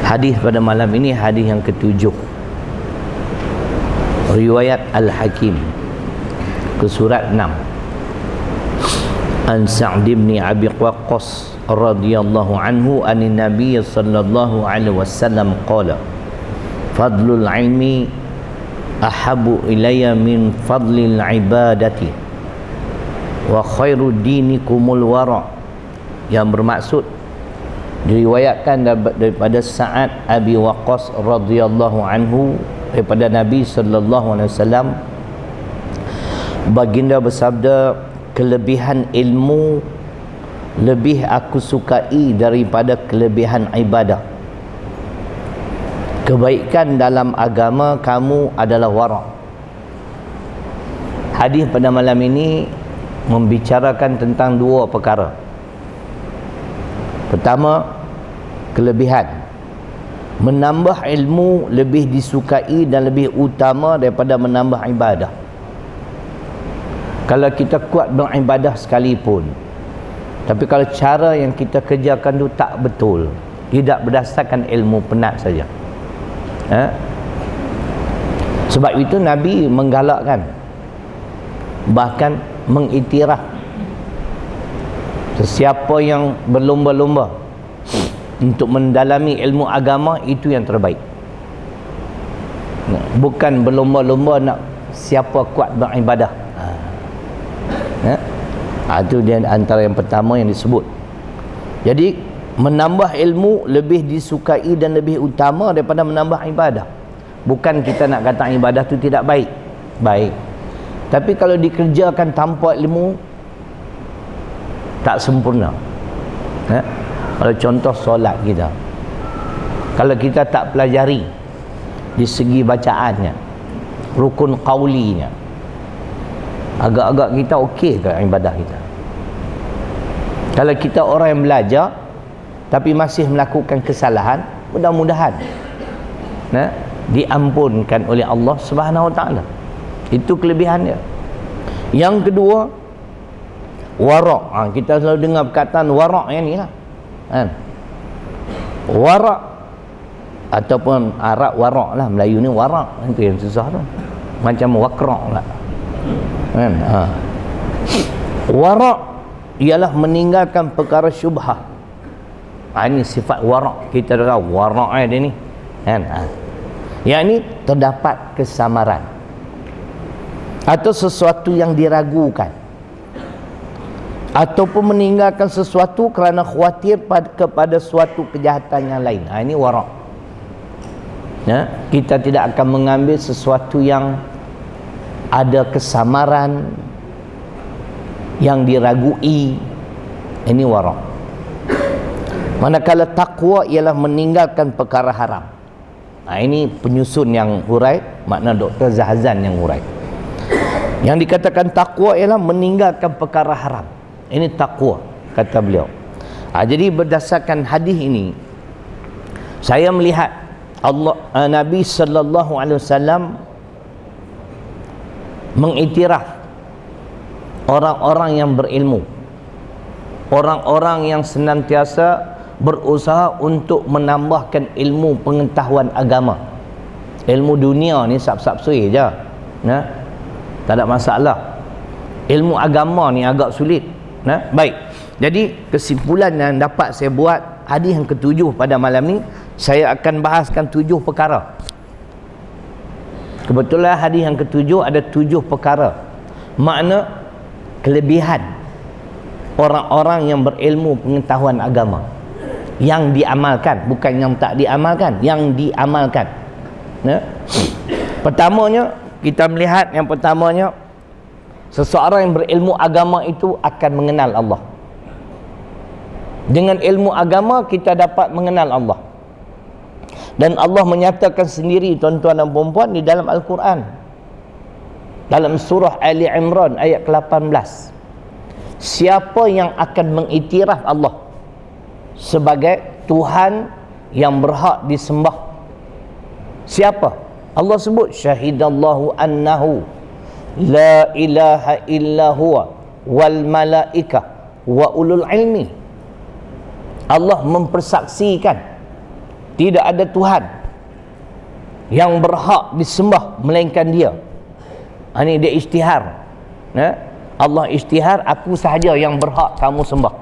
Hadis pada malam ini hadis yang ketujuh, riwayat Al-Hakim ke surat 6. An Sa'd bin Abi Waqqas radhiyallahu anhu anin Nabiy sallallahu alaihi wasallam qala fadlul ilmi ahabu ilayya min fadlil ibadati wa khairu dinikumul wara, yang bermaksud diriwayatkan daripada Sa'ad Abi Waqqas radhiyallahu anhu daripada Nabi sallallahu alaihi wasallam, baginda bersabda, kelebihan ilmu lebih aku sukai daripada kelebihan ibadah. Kebaikan dalam agama kamu adalah wara'. Hadis pada malam ini membicarakan tentang dua perkara. Pertama, kelebihan. Menambah ilmu lebih disukai dan lebih utama daripada menambah ibadah. Kalau kita kuat beribadah sekalipun, tapi kalau cara yang kita kerjakan tu tak betul, tidak berdasarkan ilmu, penat saja. Sebab itu Nabi menggalakkan, bahkan mengiktiraf, sesiapa yang berlomba-lomba untuk mendalami ilmu agama, itu yang terbaik. Bukan berlomba-lomba nak siapa kuat beribadah. Itu dia antara yang pertama yang disebut. Jadi menambah ilmu lebih disukai dan lebih utama daripada menambah ibadah. Bukan kita nak kata ibadah tu tidak baik, baik, tapi kalau dikerjakan tanpa ilmu tak sempurna. Kalau contoh solat kita, kalau kita tak pelajari di segi bacaannya, rukun qaulinya, agak-agak kita okey ke ibadah kita? Kalau kita orang yang belajar tapi masih melakukan kesalahan, mudah-mudahan diampunkan oleh Allah Subhanahu Wa Taala. Itu kelebihannya. Yang kedua, wara'. Kita selalu dengar perkataan wara' yang ni lah. Wara' ataupun Arab wara' lah, Melayu ni wara', itu yang susah tu. Macam waqra' lah. Wara' ialah meninggalkan perkara syubhah. Ini sifat wara'. Kita tahu wara' dia ni, yang ni terdapat kesamaran atau sesuatu yang diragukan, ataupun meninggalkan sesuatu kerana khawatir kepada suatu kejahatan yang lain. Ini wara'. Kita tidak akan mengambil sesuatu yang ada kesamaran, yang diragui. Ini wara'. Manakala taqwa ialah meninggalkan perkara haram. Ini penyusun yang hurai, makna Dr. Zahazan yang hurai. Yang dikatakan taqwa ialah meninggalkan perkara haram. Ini taqwa, kata beliau. Jadi berdasarkan hadis ini, saya melihat Nabi sallallahu alaihi wasallam mengiktiraf orang-orang yang berilmu, orang-orang yang senantiasa berusaha untuk menambahkan ilmu pengetahuan agama. Ilmu dunia ni sap-sap-sui je, tak ada masalah. Ilmu agama ni agak sulit. Baik, jadi kesimpulan yang dapat saya buat hadis yang ketujuh pada malam ni, saya akan bahaskan 7 perkara. Kebetulan hadis yang ketujuh ada 7 perkara, makna kelebihan orang-orang yang berilmu pengetahuan agama, yang diamalkan, bukan yang tak diamalkan, yang diamalkan. Pertamanya, kita melihat yang pertamanya, seseorang yang berilmu agama itu akan mengenal Allah. Dengan ilmu agama kita dapat mengenal Allah. Dan Allah menyatakan sendiri, tuan-tuan dan puan-puan, di dalam Al-Quran, dalam surah Ali Imran ayat ke-18, siapa yang akan mengiktiraf Allah sebagai Tuhan yang berhak disembah? Siapa? Allah sebut, syahidallahu annahu la ilaha illa huwa wal malaikah wa ulul ilmi. Allah mempersaksikan tidak ada Tuhan yang berhak disembah melainkan Dia. Ini dia isytihar. Allah isytihar, aku sahaja yang berhak kamu sembah.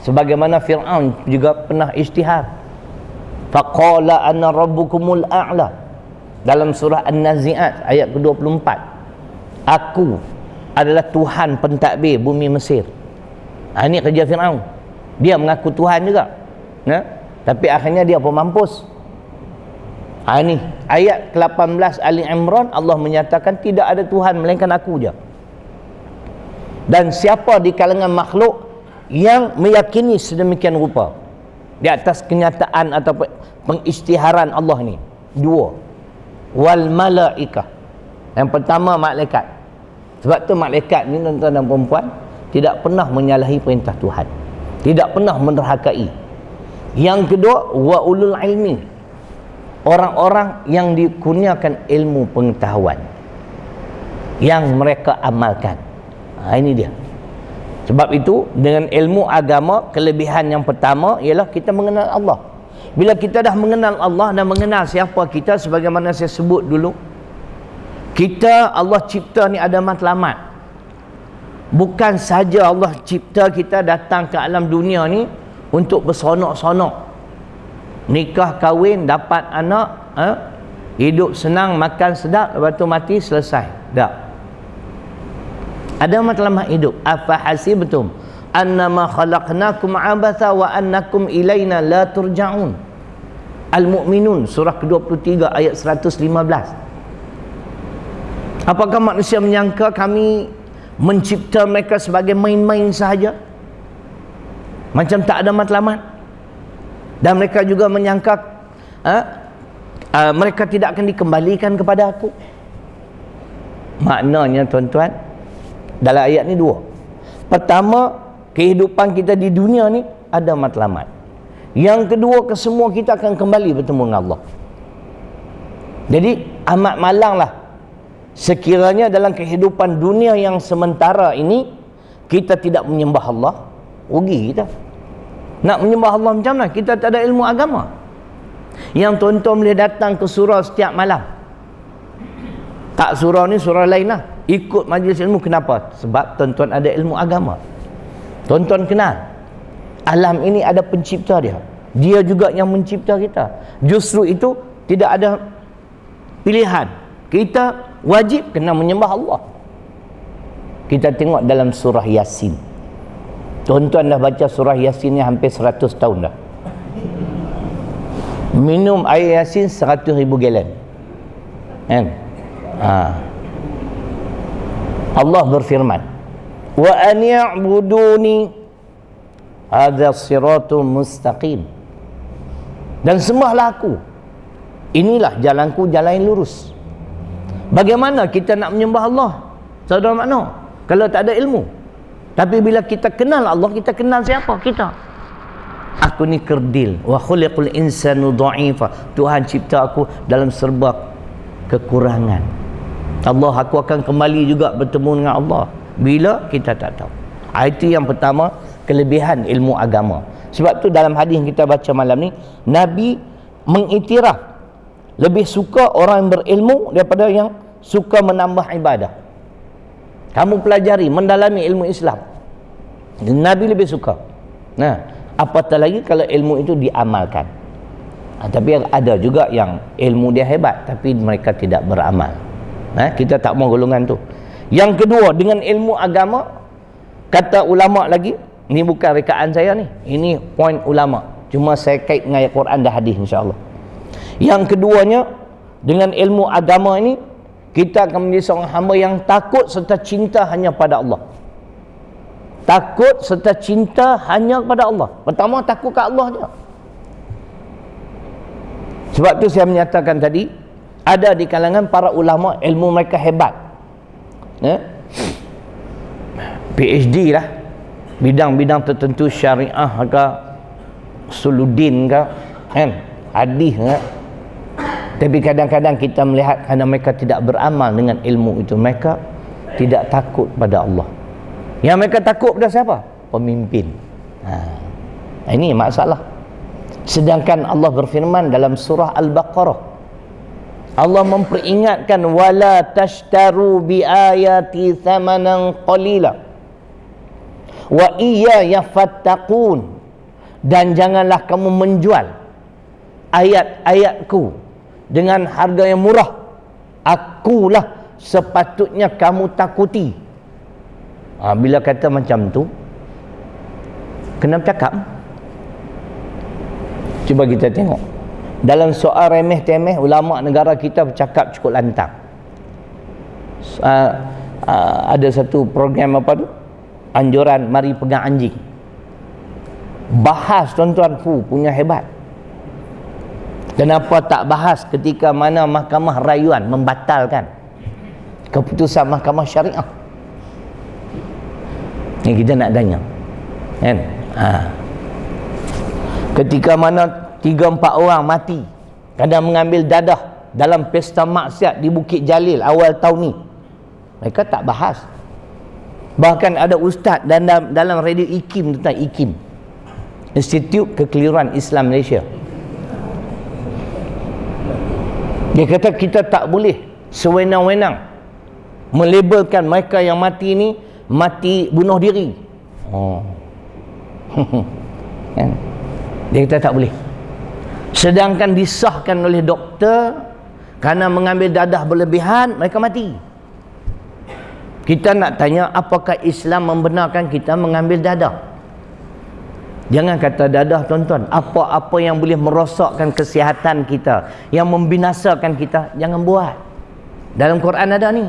Sebagaimana Fir'aun juga pernah isytihar. Faqala ana rabbukumul a'la. Dalam surah An-Nazi'at ayat ke-24. Aku adalah Tuhan pentadbir bumi Mesir. Ini kerja Fir'aun. Dia mengaku Tuhan juga. Tapi akhirnya dia pun mampus. Ini ayat ke-18 Ali Imran, Allah menyatakan tidak ada Tuhan melainkan aku je. Dan siapa di kalangan makhluk yang meyakini sedemikian rupa di atas kenyataan atau pengisytiharan Allah ni? Dua. Wal malaikah. Yang pertama malaikat. Sebab tu malaikat ni, tuan-tuan dan puan-puan, tidak pernah menyalahi perintah Tuhan, tidak pernah menderhakai. Yang kedua, wa ulul ilmi, orang-orang yang dikurniakan ilmu pengetahuan yang mereka amalkan. Ini dia. Sebab itu dengan ilmu agama, kelebihan yang pertama ialah kita mengenal Allah. Bila kita dah mengenal Allah dan mengenal siapa kita, sebagaimana saya sebut dulu, kita, Allah cipta ni ada matlamat. Bukan saja Allah cipta kita datang ke alam dunia ni untuk bersonok-sonok, nikah, kahwin, dapat anak, hidup senang, makan sedap, lepas tu mati, selesai. Tak. Ada matlamat hidup. Afa hasibtum annama khalaqnakum abatha wa annakum ilaina la turja'un. Al-Mu'minun surah ke-23 ayat 115. Apakah manusia menyangka kami mencipta mereka sebagai main-main sahaja, macam tak ada matlamat? Dan mereka juga menyangka mereka tidak akan dikembalikan kepada aku. Maknanya tuan-tuan, dalam ayat ni dua. Pertama, kehidupan kita di dunia ni ada matlamat. Yang kedua, kesemua kita akan kembali bertemu dengan Allah. Jadi amat malanglah sekiranya dalam kehidupan dunia yang sementara ini kita tidak menyembah Allah. Rugi kita. Nak menyembah Allah macam mana? Kita tak ada ilmu agama. Yang tuan-tuan boleh datang ke surau setiap malam. Tak surau ni, surau lain lah. Ikut majlis ilmu. Kenapa? Sebab tuan-tuan ada ilmu agama. Tuan-tuan kenal alam ini ada pencipta dia. Dia juga yang mencipta kita. Justru itu tidak ada pilihan. Kita wajib kena menyembah Allah. Kita tengok dalam surah Yasin. Tuan-tuan dah baca surah Yasin ni hampir 100 tahun dah. Minum air Yasin 100,000 galen. Kan? Allah berfirman, wa an ya'buduni hadza siratul mustaqim. Dan sembahlah aku. Inilah jalanku, jalan yang lurus. Bagaimana kita nak menyembah Allah? Saudara makna, kalau tak ada ilmu. Tapi bila kita kenal Allah, kita kenal siapa kita. Aku ni kerdil. Wa khuliqul insanu dha'ifa. Tuhan cipta aku dalam serba kekurangan. Allah, aku akan kembali juga bertemu dengan Allah. Bila? Kita tak tahu. Itu yang pertama, kelebihan ilmu agama. Sebab tu dalam hadis yang kita baca malam ni, Nabi mengiktiraf lebih suka orang yang berilmu daripada yang suka menambah ibadah. Kamu pelajari, mendalami ilmu Islam, Nabi lebih suka. Nah, apatah lagi kalau ilmu itu diamalkan. Tapi ada juga yang ilmu dia hebat tapi mereka tidak beramal. Kita tak mau golongan tu. Yang kedua, dengan ilmu agama, kata ulama lagi, ni bukan rekaan saya ni, ini poin ulama, cuma saya kait dengan ayat Quran dan hadis insya-Allah. Yang keduanya, dengan ilmu agama ini kita akan menjadi seorang hamba yang takut serta cinta hanya pada Allah. Takut serta cinta hanya kepada Allah. Pertama, takut ke Allah je. Sebab tu saya menyatakan tadi, ada di kalangan para ulama ilmu mereka hebat, PhD lah, bidang-bidang tertentu, syariah ke, usuluddin ke, hadis ke. Tapi kadang-kadang kita melihat kerana mereka tidak beramal dengan ilmu itu, mereka tidak takut pada Allah. Yang mereka takut pada siapa? Pemimpin. Ini masalah. Sedangkan Allah berfirman dalam surah Al-Baqarah, Allah memperingatkan, wala tashtaru bi ayati thamanan qalila wa iyaya fattaqun, dan janganlah kamu menjual ayat-ayatku dengan harga yang murah, akulah sepatutnya kamu takuti. Bila kata macam tu, kena bercakap. Cuba kita tengok dalam soal remeh-temeh, ulama negara kita bercakap cukup lantang. Ada satu program apa tu, anjuran mari pegang anjing, bahas tuan-tuan, punya hebat. Kenapa tak bahas ketika mana mahkamah rayuan membatalkan keputusan mahkamah syariah? Yang kita nak tanya kan, ketika mana 3-4 orang mati kerana mengambil dadah dalam pesta maksiat di Bukit Jalil awal tahun ni, mereka tak bahas. Bahkan ada ustaz dalam radio IKIM, tentang IKIM, Institut Kekeliruan Islam Malaysia, dia kata kita tak boleh sewenang-wenang melabelkan mereka yang mati ni mati bunuh diri. Kan? Dia kata tak boleh. Sedangkan disahkan oleh doktor kerana mengambil dadah berlebihan, mereka mati. Kita nak tanya, apakah Islam membenarkan kita mengambil dadah? Jangan kata dadah tuan-tuan, apa-apa yang boleh merosakkan kesihatan kita, yang membinasakan kita, jangan buat. Dalam Quran ada ni.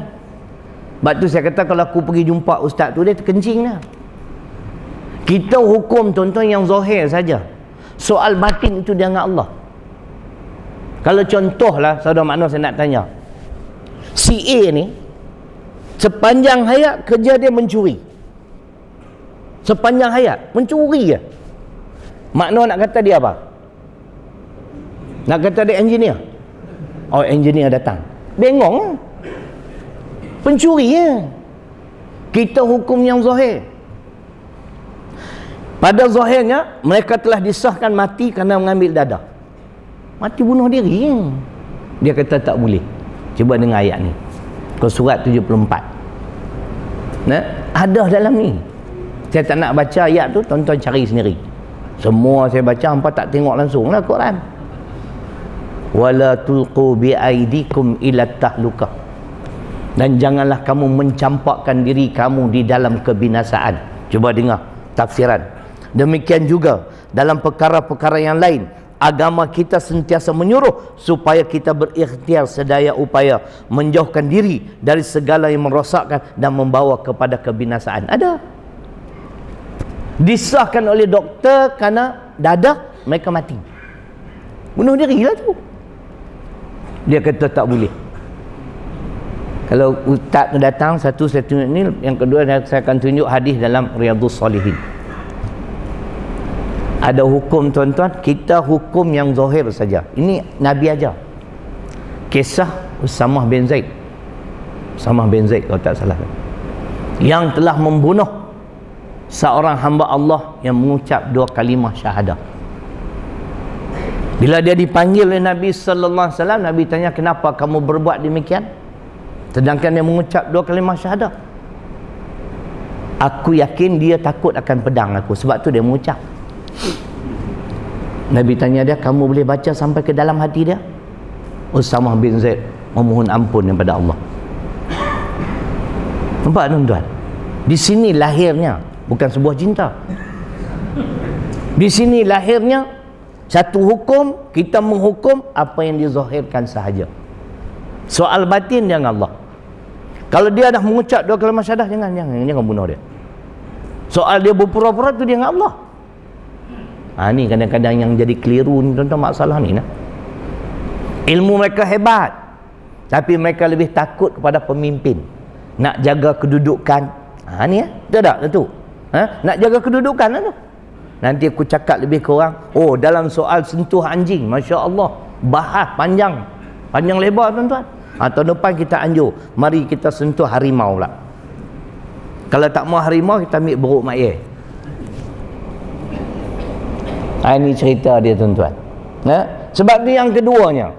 Sebab tu saya kata, kalau aku pergi jumpa ustaz tu, dia terkencing dah. Kita hukum tuan-tuan yang zahir saja. Soal batin itu dia dengan Allah. Kalau contohlah, saudara makna saya nak tanya, si A ni sepanjang hayat kerja dia mencuri. Sepanjang hayat mencuri je. Makna nak kata dia apa? Nak kata dia engineer? Oh, engineer datang, bengong lah. Pencuri ya. Kita hukum yang zahir. Pada zahirnya mereka telah disahkan mati kerana mengambil dadah. Mati bunuh diri ya. Dia kata tak boleh. Cuba dengar ayat ni, Surat 74. Nah, ada dalam ni. Saya tak nak baca ayat tu, tuan-tuan cari sendiri. Semua saya baca, hampa tak tengok langsung lah Quran. Wala tulqu bi aidikum ila tahlukah, dan janganlah kamu mencampakkan diri kamu di dalam kebinasaan. Cuba dengar tafsiran. Demikian juga dalam perkara-perkara yang lain, agama kita sentiasa menyuruh supaya kita berikhtiar sedaya upaya menjauhkan diri dari segala yang merosakkan dan membawa kepada kebinasaan. Ada. Disahkan oleh doktor kerana dadah, mereka mati. Bunuh diri lah tu. Dia kata tak boleh. Kalau ustaz tu datang, satu saya tunjuk ni, yang kedua saya akan tunjuk hadis dalam Riyadhus Salihin. Ada hukum tuan-tuan, kita hukum yang zahir saja. Ini Nabi aja. Kisah Usamah bin Zaid. Usamah bin Zaid kalau tak salah, yang telah membunuh seorang hamba Allah yang mengucap 2 kalimah syahadah. Bila dia dipanggil oleh Nabi sallallahu alaihi wasallam, Nabi tanya, kenapa kamu berbuat demikian sedangkan dia mengucap 2 kalimah syahadah? Aku yakin dia takut akan pedang aku, sebab tu dia mengucap. Nabi tanya dia, kamu boleh baca sampai ke dalam hati dia? Usamah bin Zaid memohon ampun daripada Allah. Nampak tuan-tuan? Di sini lahirnya bukan sebuah cinta. Di sini lahirnya satu hukum, kita menghukum apa yang dizahirkan sahaja. Soal batin dia dengan Allah. Kalau dia dah mengucap 2 kalimah syahadah, jangan bunuh dia. Soal dia berpura-pura tu dia dengan Allah. Ni kadang-kadang yang jadi keliru ni tuan-tuan, masalah ni nah. Ilmu mereka hebat, tapi mereka lebih takut kepada pemimpin, nak jaga kedudukan. Ni ya, betul tak tu? Nak jaga kedudukan lah tu. Nanti aku cakap lebih kurang, dalam soal sentuh anjing, Masya Allah, bahas panjang lebar tuan-tuan. Tahun depan kita anjur, mari kita sentuh harimau pula. Kalau tak mau harimau, kita ambil beruk mak ayah. Ini cerita dia tuan-tuan. Sebab tu yang keduanya,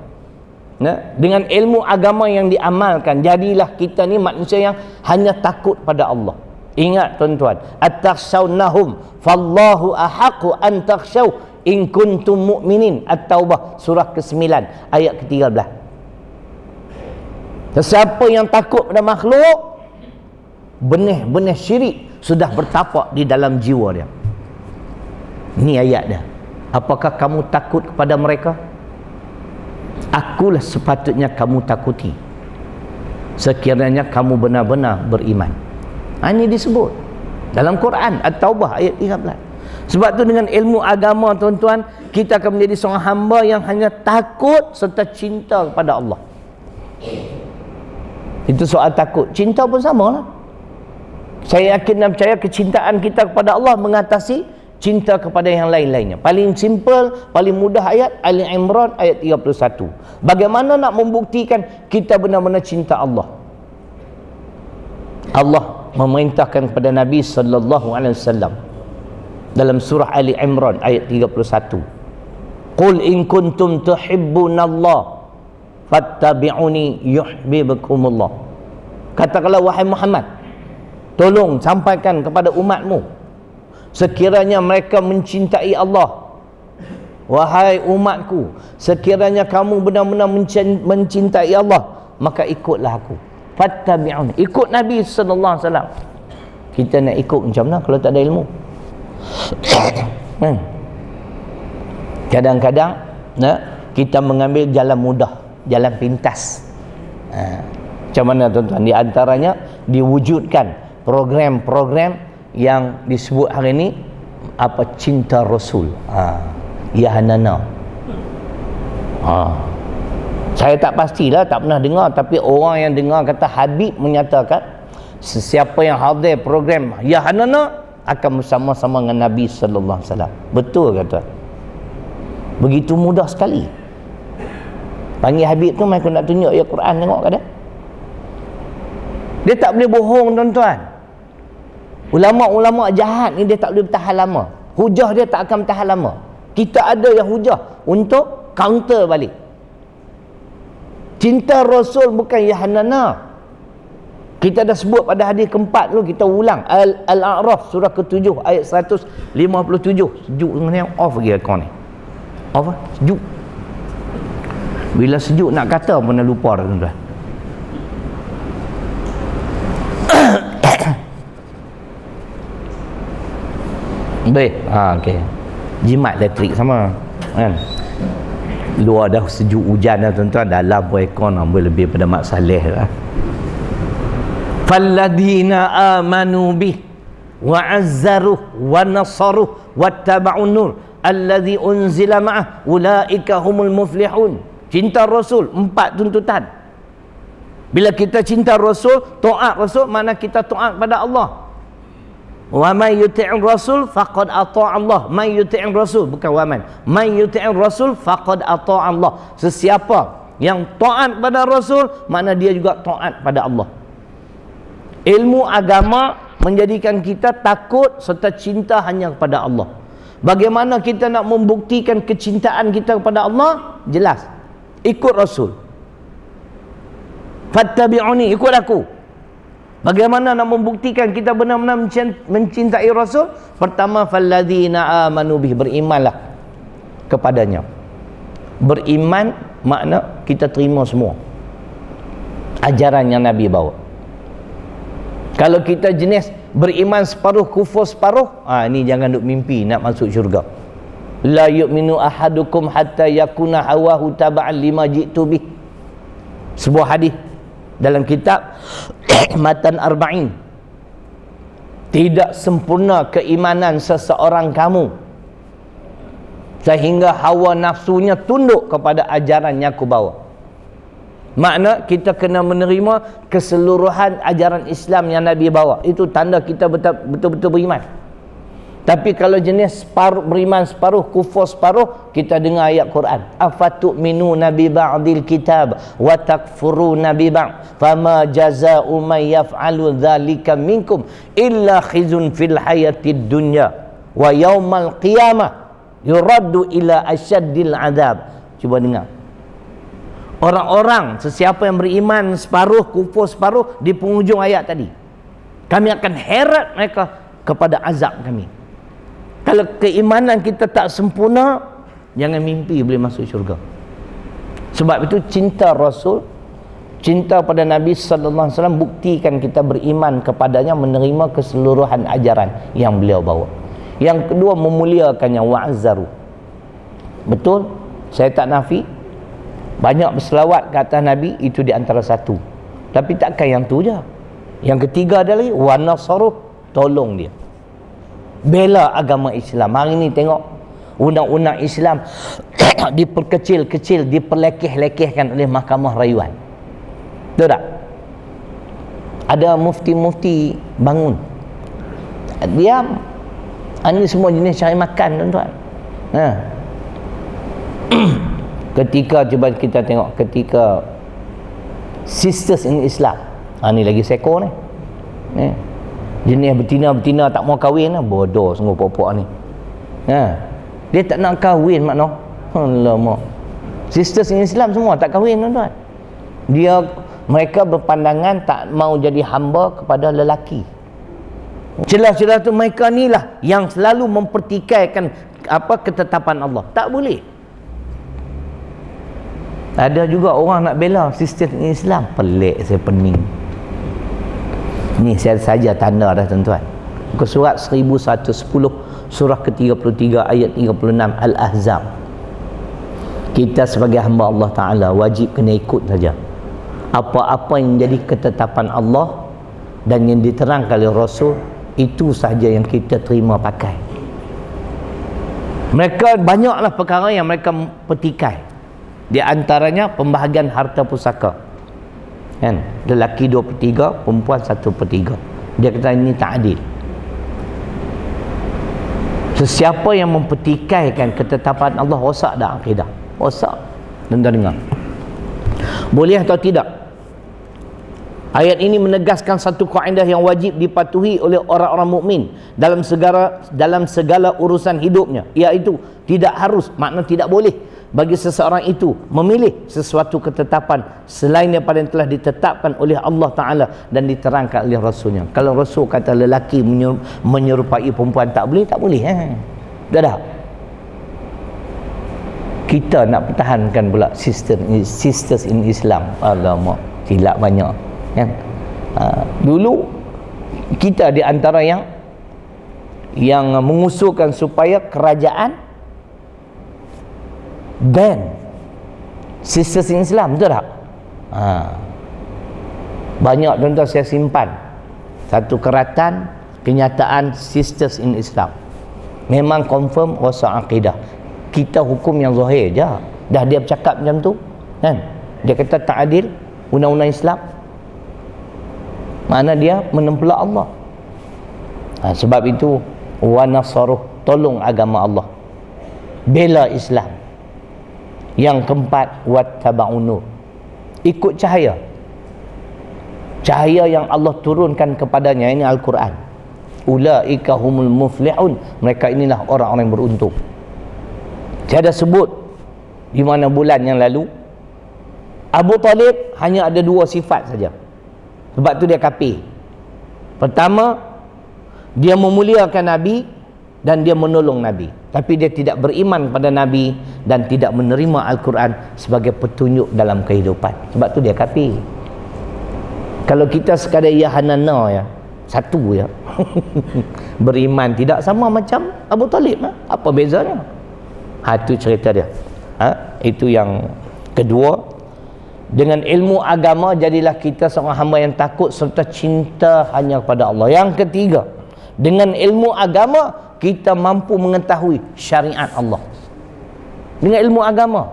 dengan ilmu agama yang diamalkan, jadilah kita ni manusia yang hanya takut pada Allah. Ingat tuan-tuan, at-takhshawnahum fallahu ahaqqu an takhshaw in kuntum mu'minin. At-Taubah surah ke-9 ayat ke-13. Sesiapa yang takut pada makhluk, benih-benih syirik sudah bertapak di dalam jiwa dia. Ini ayat dia. Apakah kamu takut kepada mereka? Akulah sepatutnya kamu takuti, sekiranya kamu benar-benar beriman. Ini disebut dalam Quran At-Taubah ayat 13. Sebab tu dengan ilmu agama tuan-tuan, kita akan menjadi seorang hamba yang hanya takut serta cinta kepada Allah. Itu soal takut. Cinta pun sama lah. Saya yakin dan percaya kecintaan kita kepada Allah mengatasi cinta kepada yang lain-lainnya. Paling simple, paling mudah ayat Ali Imran ayat 31. Bagaimana nak membuktikan kita benar-benar cinta Allah? Allah memerintahkan kepada Nabi sallallahu alaihi wasallam dalam surah Ali Imran ayat 31. Qul in kuntum tuhibbunallah fattabi'uni yuhibbukumullah. Katakanlah wahai Muhammad, tolong sampaikan kepada umatmu, sekiranya mereka mencintai Allah. Wahai umatku, sekiranya kamu benar-benar mencintai Allah, maka ikutlah aku. Fattabi'un, ikut Nabi sallallahu alaihi wasallam. Kita nak ikut macam mana kalau tak ada ilmu? Kadang-kadang kita mengambil jalan mudah, jalan pintas. Macam mana tuan-tuan? Di antaranya diwujudkan program-program yang disebut hari ini apa, cinta Rasul. Ya Hanana. Saya tak pastilah, tak pernah dengar, tapi orang yang dengar kata Habib menyatakan sesiapa yang hadir program Ya Hanana akan bersama-sama dengan Nabi sallallahu alaihi wasallam. Betul kata. Begitu mudah sekali. Panggil Habib tu, mai aku nak tunjuk ayat Quran, tengok kada. Dia tak boleh bohong tuan-tuan. Ulama-ulama jahat ni dia tak boleh bertahan lama. Hujah dia tak akan bertahan lama. Kita ada yang hujah untuk counter balik. Cinta Rasul bukan Ya Hanana. Kita dah sebut pada hadis keempat dulu, kita ulang. Al-A'raf surah ke-7 ayat 157. Sejuk sebenarnya, off lagi aircon ni. Off lah, sejuk. Bila sejuk nak kata pun dah lupa dah tuan-tuan. Baik, okey. Jimat elektrik sama kan. Luar dah sejuk hujan dah tuan-tuan, dalam pun aircon boleh lebih pada Mak Saleh lah. Falladina amanu bih wa azzaruh wa nasaruh wattaba'un nur alladhi unzila ma'ah ulaika humul muflihun. Cinta Rasul, 4 tuntutan. Bila kita cinta Rasul, taat Rasul, mana kita taat kepada Allah. Wa may yuti'ir Rasul faqad ata'a Allah. May yuti'ir Rasul, bukan wa man. May yuti'ir Rasul faqad ata'a Allah. Sesiapa yang taat kepada Rasul, mana dia juga taat pada Allah. Ilmu agama menjadikan kita takut serta cinta hanya kepada Allah. Bagaimana kita nak membuktikan kecintaan kita kepada Allah? Jelas, ikut Rasul. Fattabi'uni, ikut aku. Bagaimana nak membuktikan kita benar-benar mencintai Rasul? Pertama, falladzina amanu bih, berimanlah kepadanya. Beriman makna kita terima semua ajaran yang Nabi bawa. Kalau kita jenis beriman separuh, kufur separuh, ni jangan duk mimpi nak masuk syurga. La yu'minu ahadukum hatta yakuna hawahu taba'an lima ji'tu bih. Sebuah hadis dalam kitab Matan Arba'in. Tidak sempurna keimanan seseorang kamu sehingga hawa nafsunya tunduk kepada ajaran yang aku bawa. Makna kita kena menerima keseluruhan ajaran Islam yang Nabi bawa. Itu tanda kita betul-betul beriman. Tapi kalau jenis separuh, beriman separuh, kufur separuh, kita dengar ayat Quran. Afatu'minuna bi ba'dil kitab wa takfuruna bi ba'd fama jazaa'u man yaf'alu dzalika minkum illa khizun fil hayatid dunya wa yaumal qiyamah yuraddu ila asyaddil azab. Cuba dengar. Orang-orang sesiapa yang beriman separuh, kufur separuh, di penghujung ayat tadi, kami akan heret mereka kepada azab kami. Kalau keimanan kita tak sempurna, jangan mimpi boleh masuk syurga. Sebab itu cinta Rasul, cinta pada Nabi sallallahu alaihi wasallam buktikan kita beriman kepadanya, menerima keseluruhan ajaran yang beliau bawa. Yang kedua, memuliakannya, wa'azzaru. Betul, saya tak nafi banyak berselawat ke atas Nabi, itu di antara satu. Tapi takkan yang tu je. Yang ketiga adalah wa nasaruh, tolong dia, bela agama Islam. Hari ni tengok undang-undang Islam diperkecil-kecil, diperlekeh-lekehkan oleh mahkamah rayuan. Betul tak? Ada mufti-mufti bangun, diam. Ini semua jenis cari makan, tuan-tuan. Ketika cuba kita tengok, ketika sisters in Islam, ni lagi seko ni, jenis betina-betina tak mau kahwin, bodoh sungguh pokok ni. Dia tak nak kahwin, makna alamak, sisters in Islam semua tak kahwin, tuan-tuan. Mereka berpandangan tak mau jadi hamba kepada lelaki. Celah-celah tu mereka ni lah yang selalu mempertikaikan ketetapan Allah. Tak boleh. Ada juga orang nak bela sistem Islam, pelik, saya pening. Ni saya saja tanda dah, tuan-tuan. Muka surat 1110, surah ke-33 ayat 36 Al-Ahzab. Kita sebagai hamba Allah Ta'ala wajib kena ikut saja apa-apa yang jadi ketetapan Allah dan yang diterangkan oleh Rasul, itu saja yang kita terima pakai. Mereka banyaklah perkara yang mereka petikai. Di antaranya pembahagian harta pusaka, kan? Lelaki 2/3, perempuan 1/3. Dia kata ini tak adil. Sesiapa yang mempertikaikan ketetapan Allah, rosak dah akidah, rosak. Tuan-tuan dengar, boleh atau tidak? Ayat ini menegaskan satu kaedah yang wajib dipatuhi oleh orang-orang mukmin dalam segala urusan hidupnya, iaitu tidak harus, makna tidak boleh bagi seseorang itu memilih sesuatu ketetapan selain daripada yang telah ditetapkan oleh Allah Ta'ala dan diterangkan oleh Rasulnya. Kalau Rasul kata lelaki menyerupai perempuan tak boleh, tak boleh. Dah dah. Kita nak pertahankan pula sisters in Islam. Alamak, silap banyak, kan? Dulu kita di antara yang mengusulkan supaya kerajaan ban sisters in Islam, betul tak? Banyak, tuan-tuan, saya simpan satu keratan kenyataan sisters in Islam. Memang confirm rosak akidah. Kita hukum yang zahir je, dah dia bercakap macam tu, kan? Dia kata tak adil undang-undang Islam, mana dia menempelak Allah. Sebab itu wa nasaruh, tolong agama Allah, bela Islam. Yang keempat, wattaba'unu, ikut cahaya yang Allah turunkan kepadanya, ini Al-Quran. Ulaika humul muflihun, mereka inilah orang-orang yang beruntung. Saya dah sebut di mana bulan yang lalu, Abu Talib hanya ada 2 sifat saja, sebab tu dia kafir. Pertama, dia memuliakan Nabi dan dia menolong Nabi, tapi dia tidak beriman pada Nabi dan tidak menerima Al-Quran sebagai petunjuk dalam kehidupan. Sebab tu dia kafir. Kalau kita sekadar ya hanana ya, satu ya beriman, tidak sama macam Abu Talib, apa bezanya? Itu cerita dia. Itu yang kedua. Dengan ilmu agama jadilah kita seorang hamba yang takut serta cinta hanya kepada Allah. Yang ketiga, dengan ilmu agama kita mampu mengetahui syariat Allah. Dengan ilmu agama,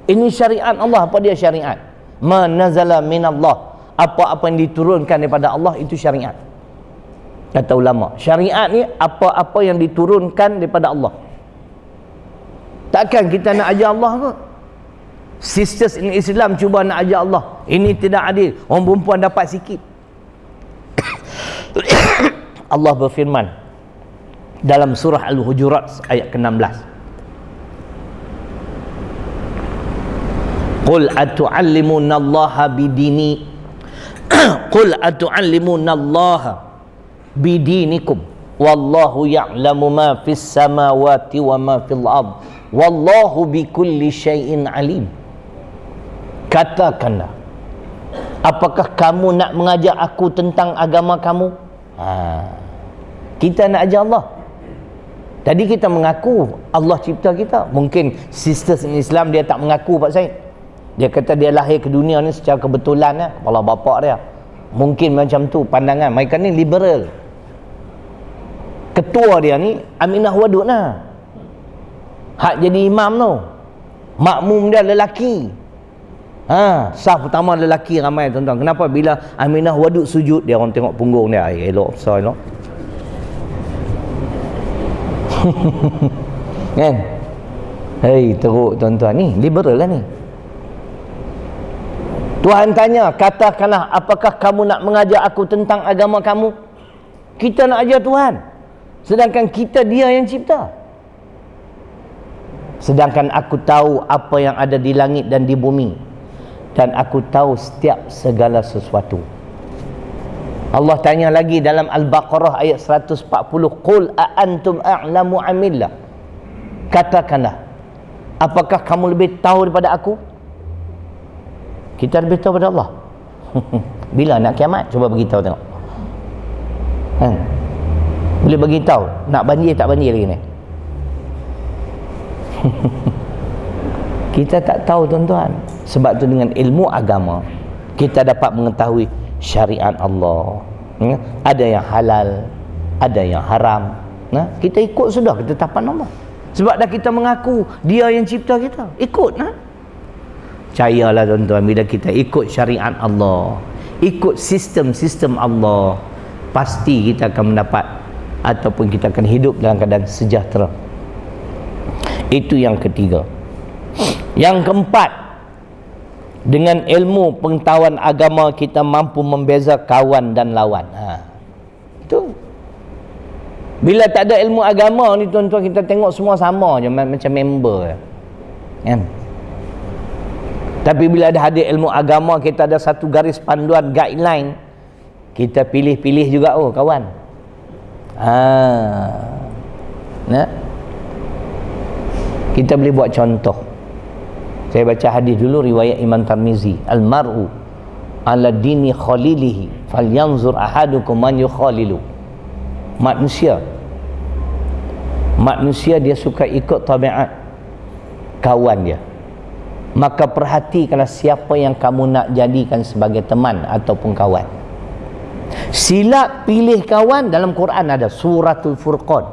ini syariat Allah. Apa dia syariat? Ma nazala minallah, apa-apa yang diturunkan daripada Allah itu syariat. Kata ulama, syariat ni apa-apa yang diturunkan daripada Allah. Takkan kita nak ajar Allah kot. Sisters in Islam cuba nak ajar Allah, ini tidak adil, orang perempuan dapat sikit. Allah berfirman dalam surah Al-Hujurat ayat ke-16, Qul atu'allimunallaha bidini Qul atu'allimunallaha bidinikum wallahu ya'lamu ma fis samawati wa ma fil ard wallahu bikulli syai'in alim. Katakanlah, apakah kamu nak mengajak aku tentang agama kamu? Kita nak ajar Allah. Tadi kita mengaku Allah cipta kita. Mungkin sisters Islam dia tak mengaku Pak Syed. Dia kata dia lahir ke dunia ni secara kebetulan lah, kepala bapak dia. Mungkin macam tu pandangan. Mereka ni liberal. Ketua dia ni Aminah Wadud lah. Hak jadi imam tu. Makmum dia lelaki. Saf pertama lelaki ramai tuan-tuan. Kenapa? Bila Aminah Wadud sujud, dia orang tengok punggung dia. Elok, besar elok. Kan? Hei, teruk tuan-tuan. Ni liberal lah ni. Tuhan tanya, katakanlah, apakah kamu nak mengajak aku tentang agama kamu? Kita nak ajar Tuhan, sedangkan kita dia yang cipta. Sedangkan aku tahu apa yang ada di langit dan di bumi, dan aku tahu setiap segala sesuatu. Allah tanya lagi dalam Al-Baqarah ayat 140, Qul a'antum a'lamu amillah. Katakanlah, apakah kamu lebih tahu daripada aku? Kita lebih tahu pada Allah. Bila nak kiamat? Cuba beritahu tengok. Boleh beritahu nak banjir tak banjir lagi ni? Kita tak tahu tuan-tuan. Sebab tu dengan ilmu agama kita dapat mengetahui syariat Allah. Ada yang halal, ada yang haram. Kita ikut sudah ketetapan Allah. Sebab dah kita mengaku dia yang cipta kita, ikut. Percayalah tuan-tuan, bila kita ikut syariat Allah, ikut sistem-sistem Allah, pasti kita akan mendapat ataupun kita akan hidup dalam keadaan sejahtera. Itu yang ketiga. Yang keempat, dengan ilmu pengetahuan agama kita mampu membeza kawan dan lawan. Itu. Bila tak ada ilmu agama ni tuan-tuan, kita tengok semua sama je, macam member kan. Tapi bila ada hadir ilmu agama, kita ada satu garis panduan, guideline, kita pilih-pilih juga kawan. Kita boleh buat contoh. Saya baca hadis dulu riwayat Imam Tirmizi, al-mar'u ala dini khalilihi falyanzur ahadukum man yukhalilu. Manusia dia suka ikut tabiat kawan dia. Maka perhatikanlah siapa yang kamu nak jadikan sebagai teman ataupun kawan. Sila pilih kawan. Dalam Quran ada Suratul Furqan,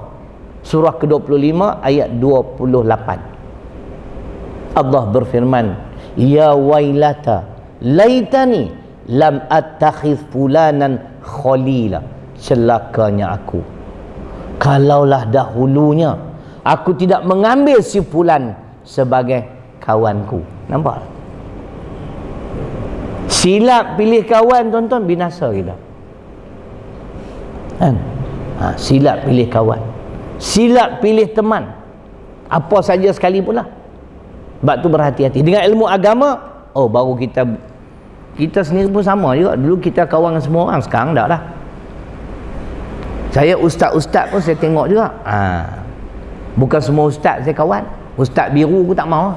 surah ke-25 ayat 28. Allah berfirman, ya wailata laitani lam attakhiz fulanan khalila. Celakanya aku, kalaulah dahulunya aku tidak mengambil si fulan sebagai kawanku. Nampak? Silap pilih kawan tuan-tuan, binasa kita. Silap pilih kawan, silap pilih teman, apa saja sekali pula. Sebab tu berhati-hati. Dengan ilmu agama, baru kita sendiri pun sama juga. Dulu kita kawan dengan semua orang, sekarang tak dah. Saya ustaz-ustaz pun saya tengok juga. Bukan semua ustaz saya kawan. Ustaz biru aku tak mau.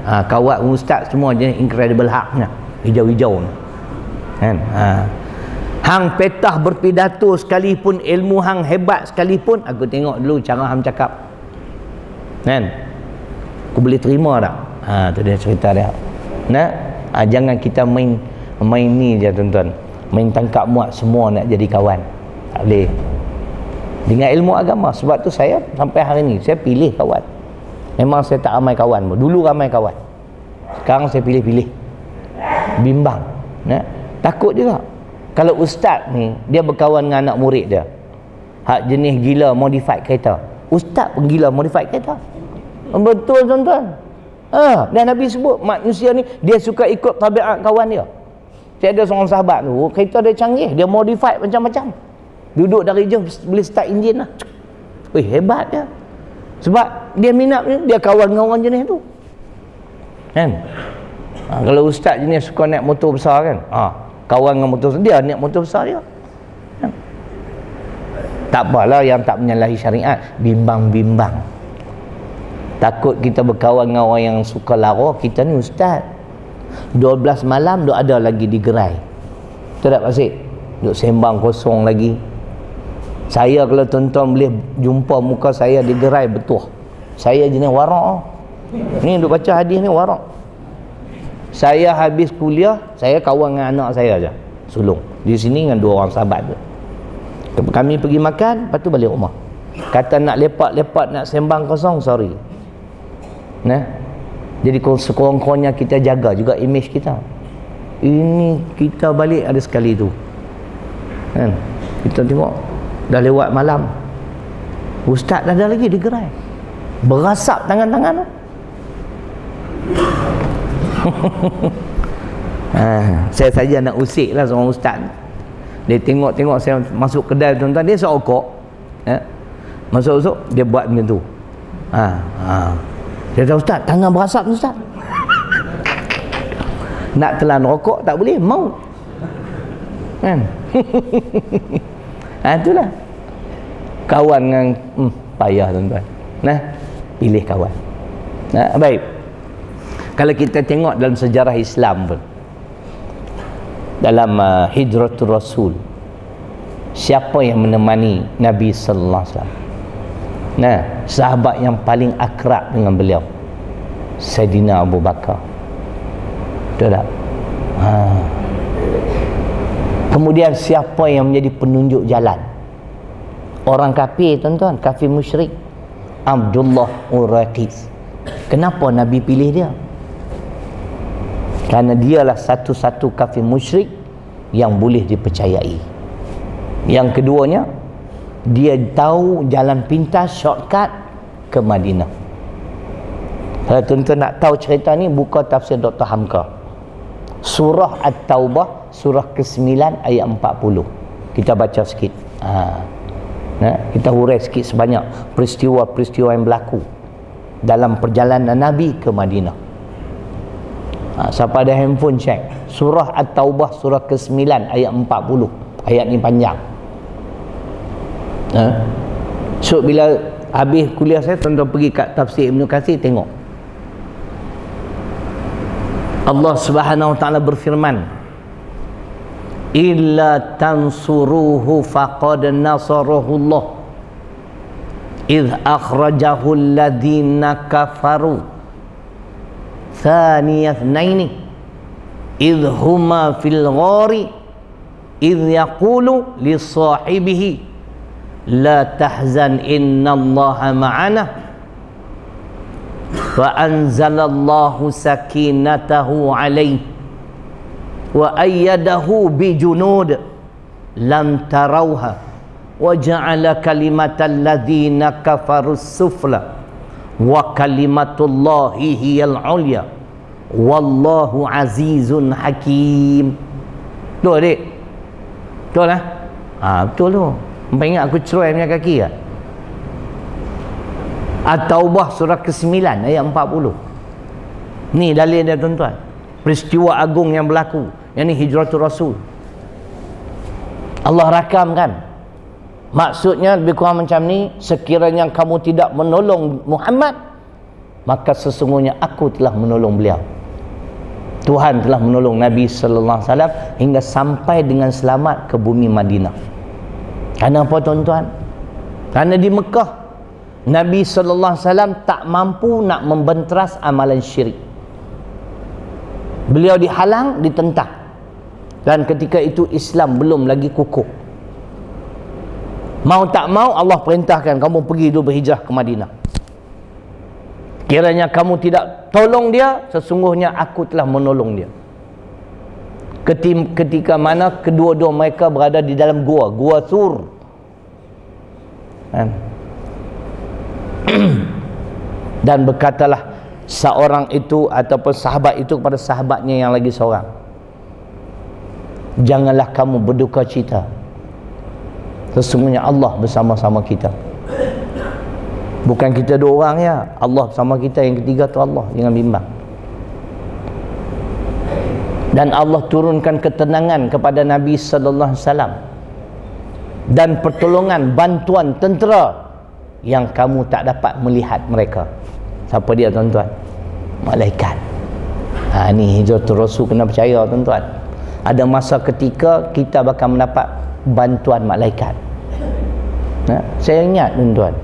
Kawan ustaz semua jenis Incredible Hulk ni, hijau-hijau ni. Hang petah berpidato sekalipun, ilmu hang hebat sekalipun, aku tengok dulu cara hang cakap. Aku boleh terima tak? Tu dia cerita dia. Jangan kita main ni je tuan-tuan. Main tangkap muat semua nak jadi kawan. Tak boleh. Dengan ilmu agama. Sebab tu saya sampai hari ni saya pilih kawan. Memang saya tak ramai kawan pun. Dulu ramai kawan, sekarang saya pilih-pilih. Bimbang. Takut juga kalau ustaz ni dia berkawan dengan anak murid dia, hak jenis gila modified kereta. Ustaz pun gila modified kereta. Betul tuan-tuan. Dan Nabi sebut manusia ni dia suka ikut tabiat kawan dia. Saya ada seorang sahabat tu, kereta dia canggih, dia modified macam-macam. Duduk dari jauh boleh start enjin lah. Hebat dia. Sebab dia minat, dia kawan dengan orang jenis tu. kan? Kalau ustaz jenis suka naik motor besar kan, kawan dengan motor besar, dia naik motor besar dia kan? Tak apalah yang tak menyalahi syariat, bimbang-bimbang. Takut kita berkawan dengan orang yang suka lara. Kita ni ustaz 12 malam duk ada lagi di gerai, betul tak Pak Syed? Duk sembang kosong lagi. Saya kalau tuan-tuan boleh jumpa muka saya di gerai, betul saya jenis warak. Ni duk baca hadis ni warak. Saya habis kuliah, saya kawan dengan anak saya aja, sulung di sini dengan 2 orang sahabat tu. Kami pergi makan, lepas tu balik rumah. Kata nak lepak-lepak, nak sembang kosong, sorry. Nah, jadi sekurang-kurangnya kita jaga juga imej kita. Ini kita balik ada sekali tu kan, kita tengok dah lewat malam, ustaz dah ada lagi di gerai, berasap tangan-tangan tu. Saya saja nak usik lah seorang ustaz. Dia tengok saya masuk kedai tuan-tuan, dia seokok masuk dia buat macam tu. Dia kata, ustaz tangan berasap ustaz. Nak telan rokok tak boleh, mau kan? Itulah kawan dengan payah tuan-tuan. Pilih kawan. Baik, kalau kita tengok dalam sejarah Islam pun, dalam hijratul rasul, siapa yang menemani Nabi sallallahu alaihi wasallam? Sahabat yang paling akrab dengan beliau, Sayyidina Abu Bakar. Betul tak? Kemudian siapa yang menjadi penunjuk jalan? Orang kafir tuan-tuan, kafir musyrik, Abdullah Uraqis. Kenapa Nabi pilih dia? Kerana dialah satu-satu kafir musyrik yang boleh dipercayai. Yang keduanya, dia tahu jalan pintas, shortcut ke Madinah. Kalau tuan-tuan nak tahu cerita ni, buka tafsir Dr. Hamka, surah At-Taubah, surah ke-9 ayat 40. Kita baca sikit. Kita hurai sikit sebanyak peristiwa-peristiwa yang berlaku dalam perjalanan Nabi ke Madinah. Siapa ada handphone, cek surah At-Taubah, surah ke-9 ayat 40. Ayat ni panjang. So bila habis kuliah saya, tuan-tuan pergi kat tafsir Ibn Katsir, tengok Allah Subhanahu wa taala berfirman, illa tansuruhu faqad nasarahu Allah idh akhrajahu alladhina kafaru thaniya ithnaini idh huma fil ghari idh yaqulu li sahibihi la tahzan innallaha ma'ana wa anzalallahu sakinatahu alaihi wa ayyadahu bijunud lam tarawha wa ja'ala kalimatal ladzina kafarus sufla wa kalimatullahi hiyal ulya wallahu azizun hakim. Betul adik? Betul lah? Betul tu. Nampak ingat aku cerai punya kaki tak? At-Taubah surah ke-9 ayat 40. Ni dalil dia tuan-tuan, peristiwa agung yang berlaku, yang ni hijratul rasul. Allah rakamkan, maksudnya lebih kurang macam ni, sekiranya kamu tidak menolong Muhammad, maka sesungguhnya aku telah menolong beliau. Tuhan telah menolong Nabi sallallahu alaihi wasallam hingga sampai dengan selamat ke bumi Madinah. Kerana apa tuan-tuan? Kerana di Mekah Nabi sallallahu alaihi wasallam tak mampu nak membenteras amalan syirik. Beliau dihalang, ditentang. Dan ketika itu Islam belum lagi kukuh. Mau tak mau Allah perintahkan kamu pergi dulu berhijrah ke Madinah. Kiranya kamu tidak tolong dia, sesungguhnya aku telah menolong dia. Ketika mana kedua-dua mereka berada di dalam gua Sur. Dan berkatalah seorang itu ataupun sahabat itu kepada sahabatnya yang lagi seorang, janganlah kamu berduka cita, sesungguhnya Allah bersama-sama kita. Bukan kita dua orang ya, Allah bersama kita, yang ketiga tu Allah, jangan bimbang. Dan Allah turunkan ketenangan kepada Nabi sallallahu alaihi wasallam dan pertolongan, bantuan tentera yang kamu tak dapat melihat mereka. Siapa dia tuan-tuan? Malaikat. Ni Hijratul Rasul kena percaya tuan-tuan. Ada masa ketika kita bakal mendapat bantuan malaikat. Saya ingat tuan-tuan,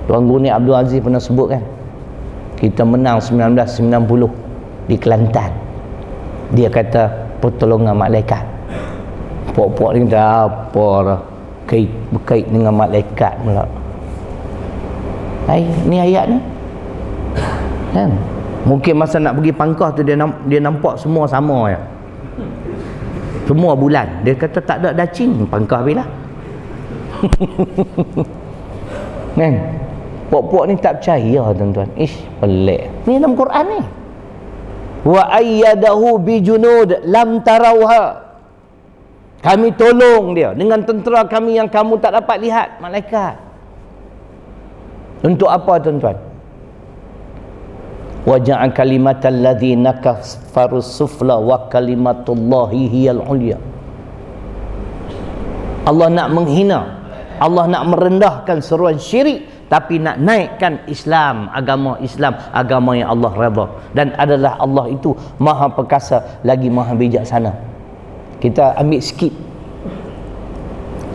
Tuan Guru Abdul Aziz pernah sebut kan, kita menang 1990 di Kelantan. Dia kata pertolongan malaikat. Pok-pok ni dah apa dah, berkait dengan malaikat pula. Ni ayat ni kan? Mungkin masa nak pergi Pangkah tu dia nampak semua sama ya. Semua bulan. Dia kata tak ada dacing Pangkah bila. Kan? Pok-pok ni tak percaya tuan-tuan. Pelik. Ni dalam Quran ni. Wa ayyadahu bijunud lam tarauha. Kami tolong dia dengan tentera kami yang kamu tak dapat lihat, malaikat. Untuk apa tuan-tuan? Wa ja'a kalimatal ladzina kafaru sufla wa kalimatullahi hiyal ulya. Allah nak menghina, Allah nak merendahkan seruan syirik, tapi nak naikkan Islam, agama yang Allah redha. Dan adalah Allah itu maha perkasa lagi maha bijaksana. Kita ambil sikit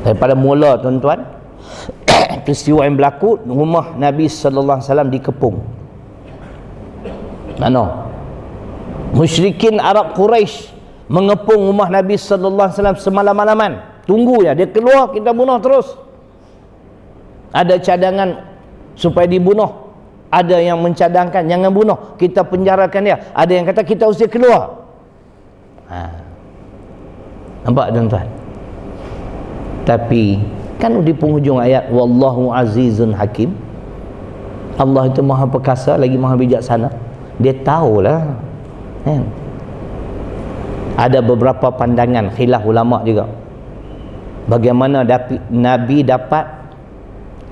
daripada mula tuan-tuan. Peristiwa yang berlaku, rumah Nabi sallallahu alaihi wasallam dikepung. Mana? Musyrikin Arab Quraisy mengepung rumah Nabi sallallahu alaihi wasallam semalam-malaman. Tunggu ya, dia keluar kita bunuh terus. Ada cadangan supaya dibunuh, ada yang mencadangkan jangan bunuh, kita penjarakan dia. Ada yang kata kita usir keluar. Nampak tuan-tuan? Tapi kan di penghujung ayat wallahu azizun hakim, Allah itu maha perkasa lagi maha bijaksana. Dia tahulah kan? Ada beberapa pandangan khilaf ulama juga bagaimana Nabi dapat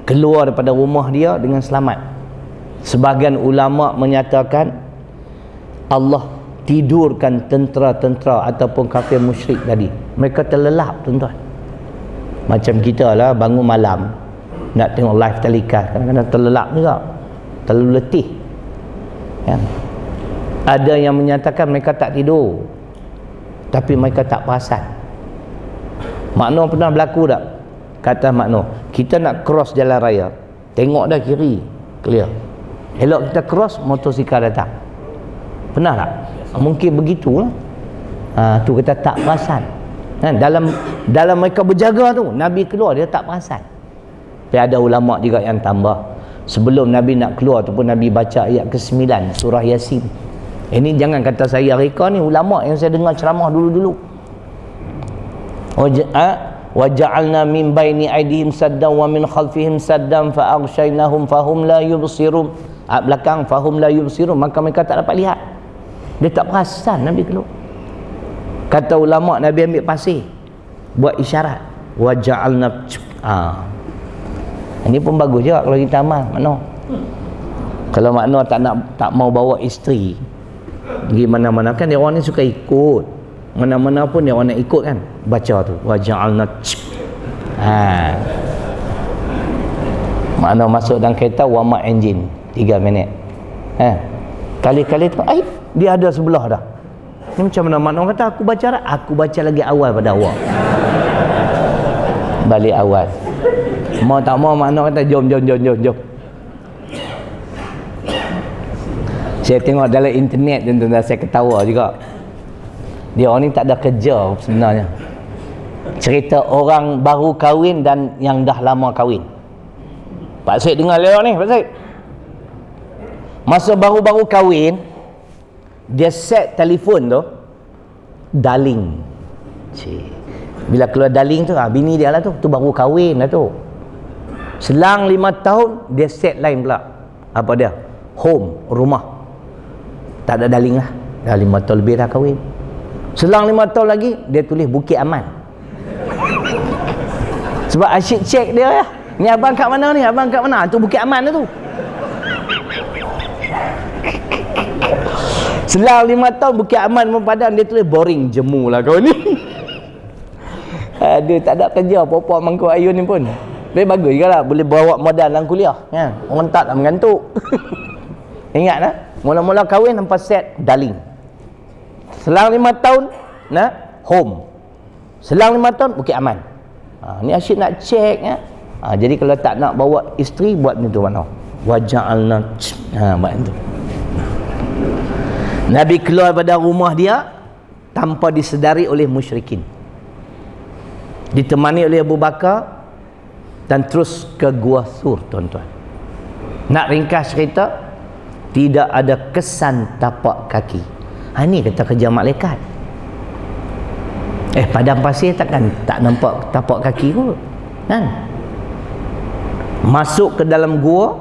keluar daripada rumah dia dengan selamat. Sebahagian ulama menyatakan Allah tidurkan tentera-tentera ataupun kafir musyrik tadi. Mereka terlelap tuan-tuan. Macam kita lah bangun malam nak tengok live telecast, kadang-kadang terlelap juga, terlalu letih kan? Ada yang menyatakan mereka tak tidur tapi mereka tak perasan. Makna pernah berlaku tak? Kata makna, kita nak cross jalan raya, tengok dah kiri clear, elok kita cross, motosikal datang. Pernah tak? Mungkin begitulah. Tu kita tak perasan kan? Dalam mereka berjaga tu, Nabi keluar dia tak perasan. Tapi ada ulama juga yang tambah, sebelum Nabi nak keluar ataupun Nabi baca ayat ke-9 surah Yasin. Ini jangan kata saya reka, ni ulama yang saya dengar ceramah dulu-dulu. Wa ja'alna min baini aydihim saddan wa min khalfihim saddan fa aghshaynahum fahum la yubsirun. Belakang fahum la yubsirun, maka mereka tak dapat lihat. Dia tak perasan Nabi keluar. Kata ulama, Nabi ambil pasir buat isyarat wa ja'alna. Ini pun bagus juga kalau kita amal makna. Kalau makna tak mau bawa isteri pergi mana-mana, kan dia orang ni suka ikut mana-mana pun, dia orang nak ikut kan, baca tu wa ja'alna. Makna masuk dalam kereta warm up engine 3 minit. Kali-kali tu dia ada sebelah dah. Ni macam mana makna kata aku baca lagi awal pada awal. Balik awal. Mau tak mau makna kata jom. Saya tengok dalam internet dan saya ketawa juga. Dia orang ni tak ada kerja sebenarnya. Cerita orang baru kahwin dan yang dah lama kahwin. Pak Syed dengar lewat ni, Pak Syed. Masa baru-baru kahwin, dia set telefon tu darling. Bila keluar darling tu, bini dia lah tu baru kahwin lah tu. Selang 5 tahun dia set lain pula. Apa dia? Home, rumah. Tak ada darling lah. Dah 5 tahun lebih dah kahwin. Selang 5 tahun lagi dia tulis Bukit Aman. Sebab asyik cek dia ya. Ni abang kat mana ni? Abang kat mana? Tu Bukit Aman tu. Selang 5 tahun Bukit Aman Padang, dia tulis boring, jemu lah kau ni. Aduh, tak ada kerja apa-apa Mangkuk Ayun ni pun. Boleh bagus juga lah, boleh bawa modal dalam kuliah kan? Orang tak nak mengantuk. Ingat lah, mula-mula kahwin nampak set darling. Selang 5 tahun home. Selang 5 tahun Bukit Aman. Ni asyik nak cek ya. Jadi kalau tak nak bawa isteri, buat ni tu mana? Waja'alna buat tu. Nabi keluar pada rumah dia tanpa disedari oleh musyrikin, ditemani oleh Abu Bakar, dan terus ke Gua Sur, tuan-tuan. Nak ringkas cerita, tidak ada kesan tapak kaki. Ini kata kerja malaikat. Padang pasir takkan tak nampak tapak kaki kot kan? Masuk ke dalam gua,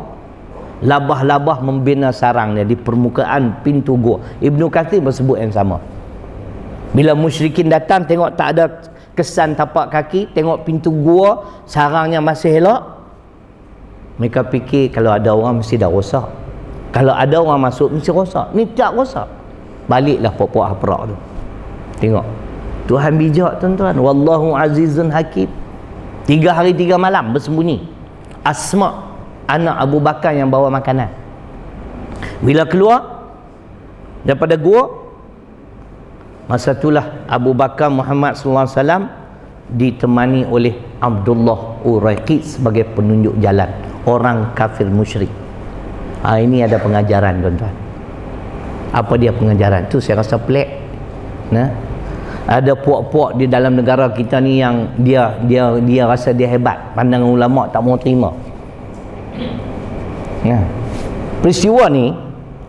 labah-labah membina sarangnya di permukaan pintu gua. Ibnu Katsir bersebut yang sama. Bila musyrikin datang tengok tak ada kesan tapak kaki, tengok pintu gua sarangnya masih elok, mereka fikir kalau ada orang mesti dah rosak. Kalau ada orang masuk mesti rosak. Ni tak rosak. Baliklah pokok haprak tu. Tengok. Tuhan bijak, tuan-tuan. Wallahu azizun hakim. 3 hari 3 malam bersembunyi. Asma, anak Abu Bakar yang bawa makanan. Bila keluar daripada gua, masa itulah Abu Bakar Muhammad sallallahu alaihi wasallam ditemani oleh Abdullah Uraiqi sebagai penunjuk jalan, orang kafir musyrik. Ini ada pengajaran, tuan-tuan. Apa dia pengajaran? Tu saya rasa pelik. Ada puak-puak di dalam negara kita ni yang dia rasa dia hebat, pandangan ulama tak mau terima. Peristiwa ni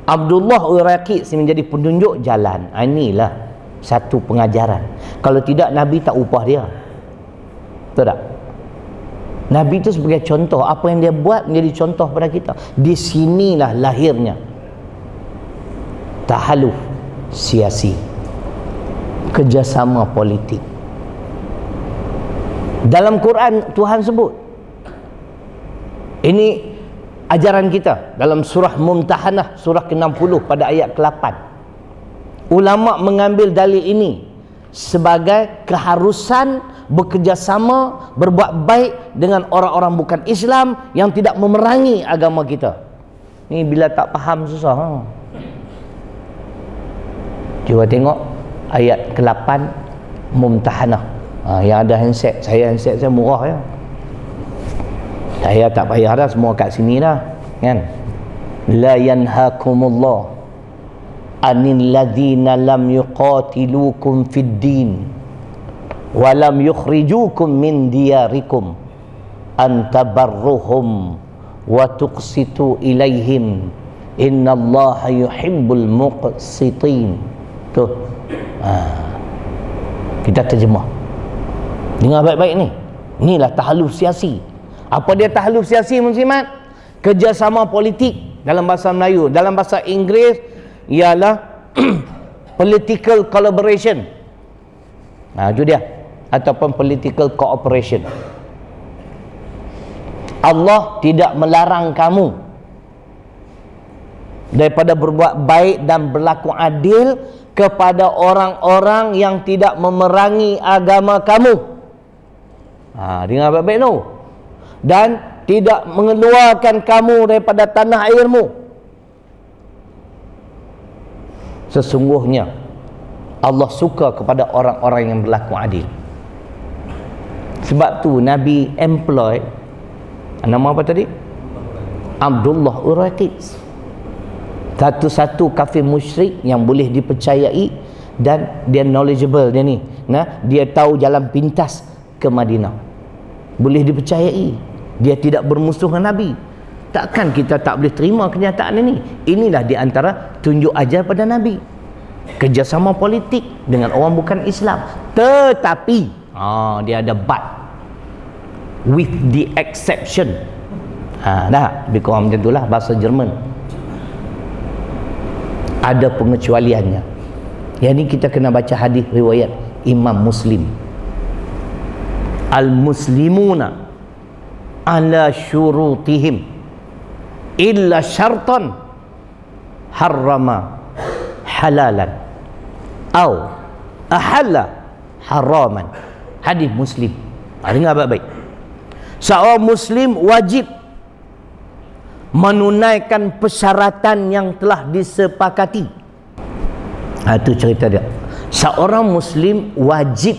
Abdullah Uraiqi menjadi penunjuk jalan. Inilah satu pengajaran. Kalau tidak Nabi tak upah dia. Betul tak? Nabi itu sebagai contoh, apa yang dia buat menjadi contoh pada kita. Di sinilah lahirnya tahaluf siasi, kerjasama politik. Dalam Quran Tuhan sebut, ini ajaran kita dalam surah Mumtahanah, surah ke-60 pada ayat ke-8. Ulama mengambil dalil ini sebagai keharusan bekerjasama, berbuat baik dengan orang-orang bukan Islam yang tidak memerangi agama kita. Ni bila tak faham susah. Cuba tengok ayat ke-8 Mumtahanah. Yang ada handset, saya murah ya. Saya tak payah dah, semua kat sini dah kan. La yanhakumullah anil ladzina lam yuqatilukum fid din wa lam yukhrijukum min diyarikum an tabarruhum wa tuqsitu ilaihim innallaha yuhibbul muqsitin. Tu kita terjemah, dengar baik-baik ni. Inilah tahaluf siasi. Apa dia tahaluf siasi, muslimat? Kerjasama politik dalam bahasa Melayu. Dalam bahasa Inggeris ialah political collaboration. Itu dia, ataupun political cooperation. Allah tidak melarang kamu daripada berbuat baik dan berlaku adil kepada orang-orang yang tidak memerangi agama kamu. Dengar baik-baik tu. Dan tidak mengeluarkan kamu daripada tanah airmu. Sesungguhnya Allah suka kepada orang-orang yang berlaku adil. Sebab tu Nabi employ, nama apa tadi? Abdullah Uraiqi. Satu-satu kafir musyrik yang boleh dipercayai, dan dia knowledgeable dia ni. Dia tahu jalan pintas ke Madinah. Boleh dipercayai. Dia tidak bermusuh dengan Nabi. Takkan kita tak boleh terima kenyataan ini? Inilah di antara tunjuk ajar pada Nabi. Kerjasama politik dengan orang bukan Islam. Tetapi dia ada but, with the exception. Dah, lebih kurang macam itulah bahasa Jerman. Ada pengecualiannya. Yang ini kita kena baca hadis riwayat Imam Muslim. Al-muslimuna ala syurutihim illa syartan harrama halalan au ahalla haraman. Hadis Muslim. Dengar baik-baik. Seorang Muslim wajib menunaikan persyaratan yang telah disepakati. Itu cerita dia. Seorang Muslim wajib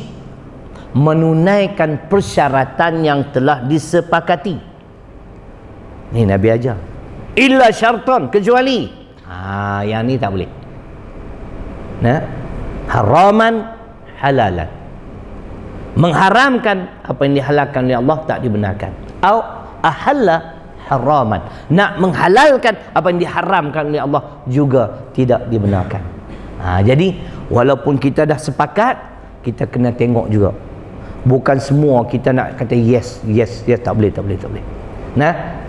menunaikan persyaratan yang telah disepakati. Ni Nabi ajar. Illa syartan, kecuali yang ni tak boleh. Haraman halalan. Mengharamkan apa yang dihalalkan oleh Allah tak dibenarkan. Au ahalla haraman. Nak menghalalkan apa yang diharamkan oleh Allah juga tidak dibenarkan. Jadi walaupun kita dah sepakat, kita kena tengok juga. Bukan semua kita nak kata yes, tak boleh.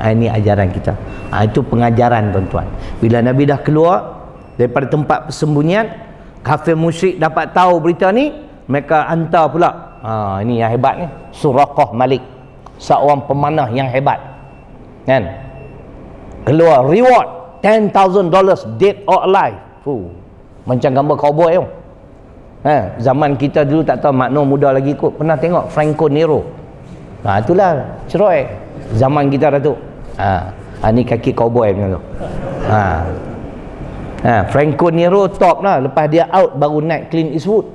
Ini ajaran kita. Itu pengajaran tuan-tuan. Bila Nabi dah keluar daripada tempat persembunyian, kafir musyrik dapat tahu berita ni, mereka hantar pula. Ini yang hebat ni, Suraqah Malik, seorang pemanah yang hebat. Kan? Keluar reward $10,000 dead or alive. Macam gambar cowboy tu. Zaman kita dulu tak tahu, makna muda lagi kot. Pernah tengok Franco Nero? Itulah ceroy zaman kita dah tu. Ni kaki cowboy macam tu. Franco Nero top lah. Lepas dia out baru naik Clint Eastwood.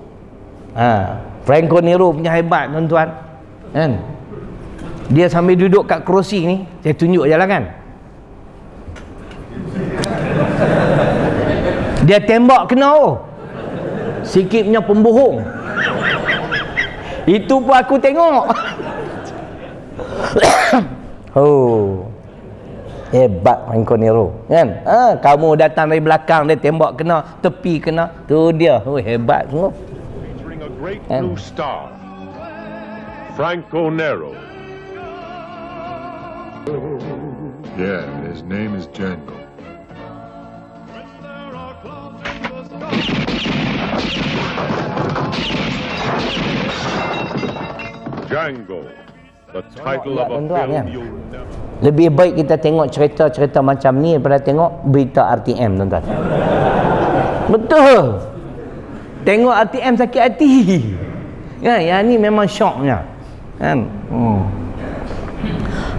Franco Nero punya hebat tuan-tuan. Kan? Dia sambil duduk kat kerusi ni, saya tunjuk je lah kan. Dia tembak kena sikit punya pembohong. Itu pun aku tengok. Hebat Franco Nero kan. Kamu datang dari belakang, dia tembak kena, tepi kena, tu dia. Hebat semua. Featuring a great blue star, Franco Nero. Yeah, his name is Django. Django, the title of a film you'll never... Lebih baik kita tengok cerita-cerita macam ni daripada tengok berita RTM tuan-tuan. Betul. Tengok RTM sakit hati. Kan, yang ni memang syoknya. Kan?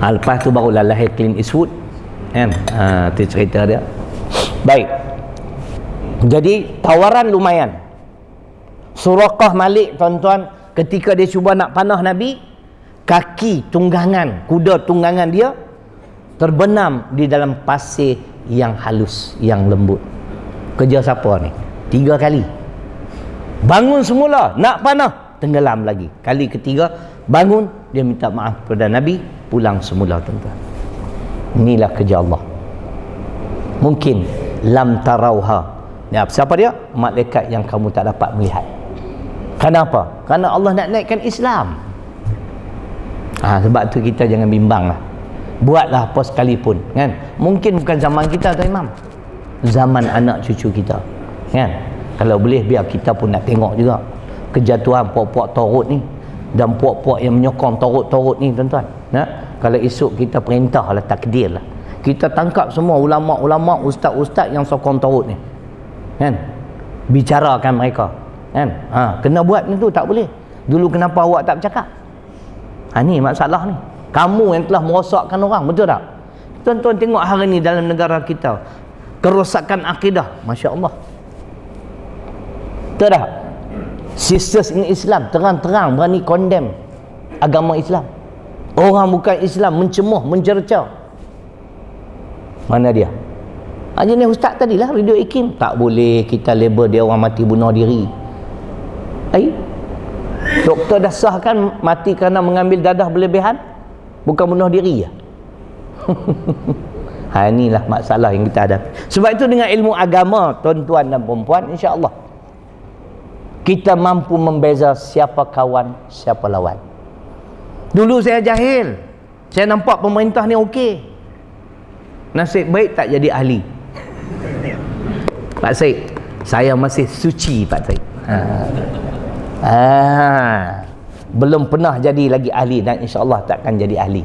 Lepas tu barulah lahir Clint Eastwood. Kan? Itu cerita dia. Baik. Jadi tawaran lumayan. Suraqah Malik tuan-tuan, ketika dia cuba nak panah Nabi, kaki tunggangan, kuda tunggangan dia terbenam di dalam pasir yang halus, yang lembut. Kerja siapa ni? 3 kali. Bangun semula nak panah, tenggelam lagi. Kali ketiga bangun, dia minta maaf kepada Nabi, pulang semula tuan-tuan. Inilah kerja Allah. Mungkin lam tarauha. Siapa dia? Malaikat yang kamu tak dapat melihat. Kenapa? Kerana Allah nak naikkan Islam. Sebab tu kita jangan bimbang lah. Buatlah apa sekalipun kan. Mungkin bukan zaman kita Tuan Imam, zaman anak cucu kita kan. Kalau boleh biar kita pun nak tengok juga kejatuhan puak-puak Taurut ni, dan puak-puak yang menyokong Taurut ni tuan-tuan. Kalau esok kita perintah lah, takdir lah, kita tangkap semua ulama'-ulama', ustaz-ustaz yang sokong Taurut ni kan, bicarakan mereka kan. Kena buat ni tu, tak boleh. Dulu kenapa awak tak bercakap? Ni masalah ni. Kamu yang telah merosakkan orang, betul tak? Tuan-tuan tengok hari ni dalam negara kita, kerosakan akidah, Masya Allah. Betul tak? Sisters in Islam terang-terang berani condemn agama Islam. Orang bukan Islam mencemuh, mencerca. Mana dia? Jenis ustaz tadilah, Radio Ikim. Tak boleh kita label dia orang mati bunuh diri. Doktor dah sahkan mati kerana mengambil dadah berlebihan, bukan bunuh diri ya. Inilah masalah yang kita hadapi. Sebab itu dengan ilmu agama tuan-tuan dan perempuan, insya-Allah kita mampu membeza siapa kawan, siapa lawan. Dulu saya jahil, saya nampak pemerintah ni okey, nasib baik tak jadi ahli. Pak Syed, saya masih suci Pak Syed. Belum pernah jadi lagi ahli, dan insya-Allah takkan jadi ahli.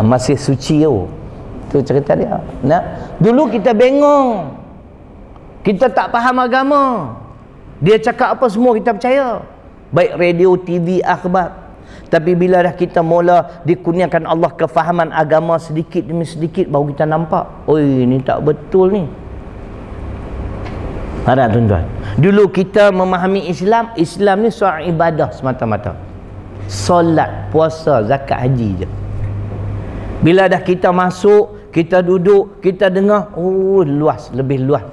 Masih suci tu cerita dia. Dulu kita bengong Kita tak faham agama. Dia cakap apa semua kita percaya. Baik radio, TV, akhbar. Tapi bila dah kita mula dikurniakan Allah kefahaman agama sedikit demi sedikit, baru kita nampak, oi, ni tak betul ni. Ada tuan-tuan. Dulu kita memahami Islam ni soal ibadah semata-mata. Solat, puasa, zakat, haji je. Bila dah kita masuk, kita duduk, kita dengar, oh luas, lebih luas.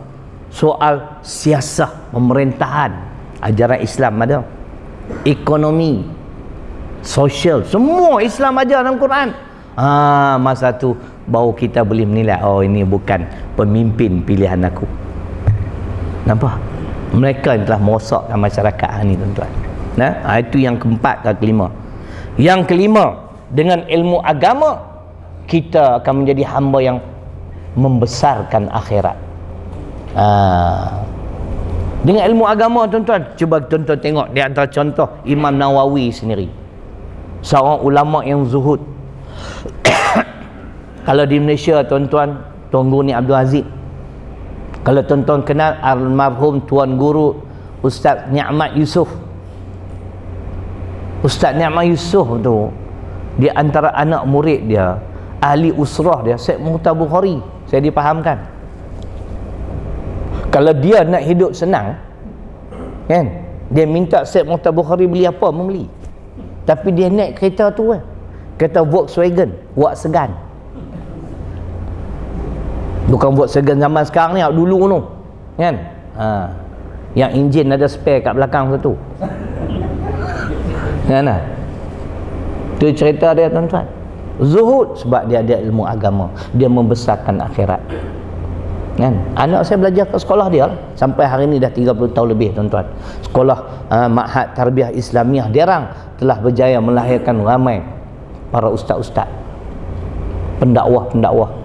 Soal siasah, pemerintahan, ajaran Islam ada. Ekonomi, sosial, semua Islam ajar dalam Quran. Masa tu baru kita boleh menilai, oh ini bukan pemimpin pilihan aku. Nampak? Mereka yang telah merosak dalam masyarakat ni tuan-tuan. Itu yang keempat ke kelima. Yang kelima, dengan ilmu agama kita akan menjadi hamba yang membesarkan akhirat. Dengan ilmu agama tuan-tuan, cuba tuan-tuan tengok di antara contoh Imam Nawawi sendiri, seorang ulama yang zuhud. Kalau di Malaysia tuan-tuan, Tuan Guru Ni Abdul Aziz. Kalau tuan-tuan kenal almarhum Tuan Guru Ustaz Ni'mat Yusof. Ustaz Ni'mat Yusof tu, di antara anak murid dia, ahli usrah dia, Syekh Muhtar Bukhari. Saya dipahamkan, kalau dia nak hidup senang kan, dia minta Syekh Muhtar Bukhari beli apa, membeli. Tapi dia naik kereta tu kereta Volkswagen, Volkswagen. Bukan Volkswagen zaman sekarang ni, dulu tu kan, yang enjin ada spare kat belakang satu kan. Tu cerita dia tuan-tuan. Zuhud sebab dia ada ilmu agama, dia membesarkan akhirat kan. Anak saya belajar ke sekolah dia sampai hari ni dah 30 tahun lebih tuan-tuan. Sekolah Ma'had Tarbiyah Islamiah Derang telah berjaya melahirkan ramai para ustaz-ustaz, pendakwah-pendakwah.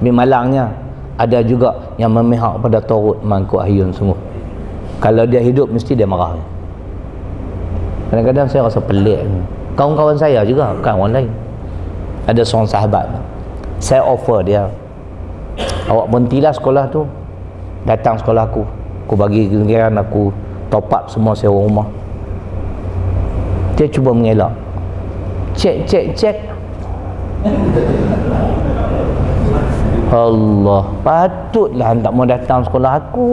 Malangnya ada juga yang memihak pada Turut Mangkuk Ayun semua. Kalau dia hidup mesti dia marah. Kadang-kadang saya rasa pelik. Kawan-kawan saya juga, bukan orang lain. Ada seorang sahabat, saya offer dia, awak berhentilah sekolah tu, datang sekolah aku bagi giliran, aku top up semua sewa rumah. Dia cuba mengelak, cek Allah, patutlah tak mau datang sekolah aku.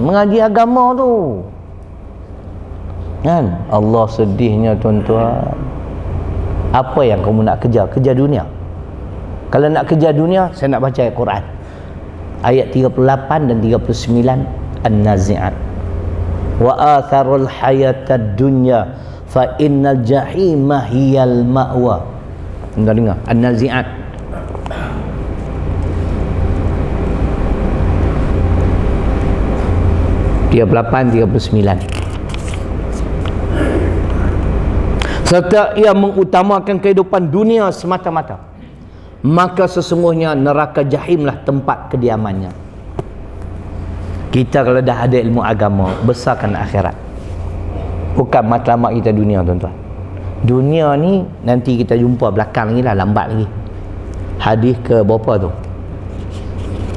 Mengaji agama tu kan. Allah sedihnya tuan-tuan. Apa yang kamu nak kejar? Kejar dunia. Kalau nak kejar dunia, saya nak baca ayat Quran, ayat 38 dan 39 An-Nazi'at. Wa atharul hayatad dunya fa innal jahima hiyal ma'wa. Dengar An-Nazi'at. Serta ia mengutamakan kehidupan dunia semata-mata, maka sesungguhnya neraka jahimlah tempat kediamannya. Kita kalau dah ada ilmu agama, besarkan akhirat. Bukan matlamat kita dunia tuan-tuan. Dunia ni nanti kita jumpa belakang lagi lah, lambat lagi. Hadis ke berapa tu?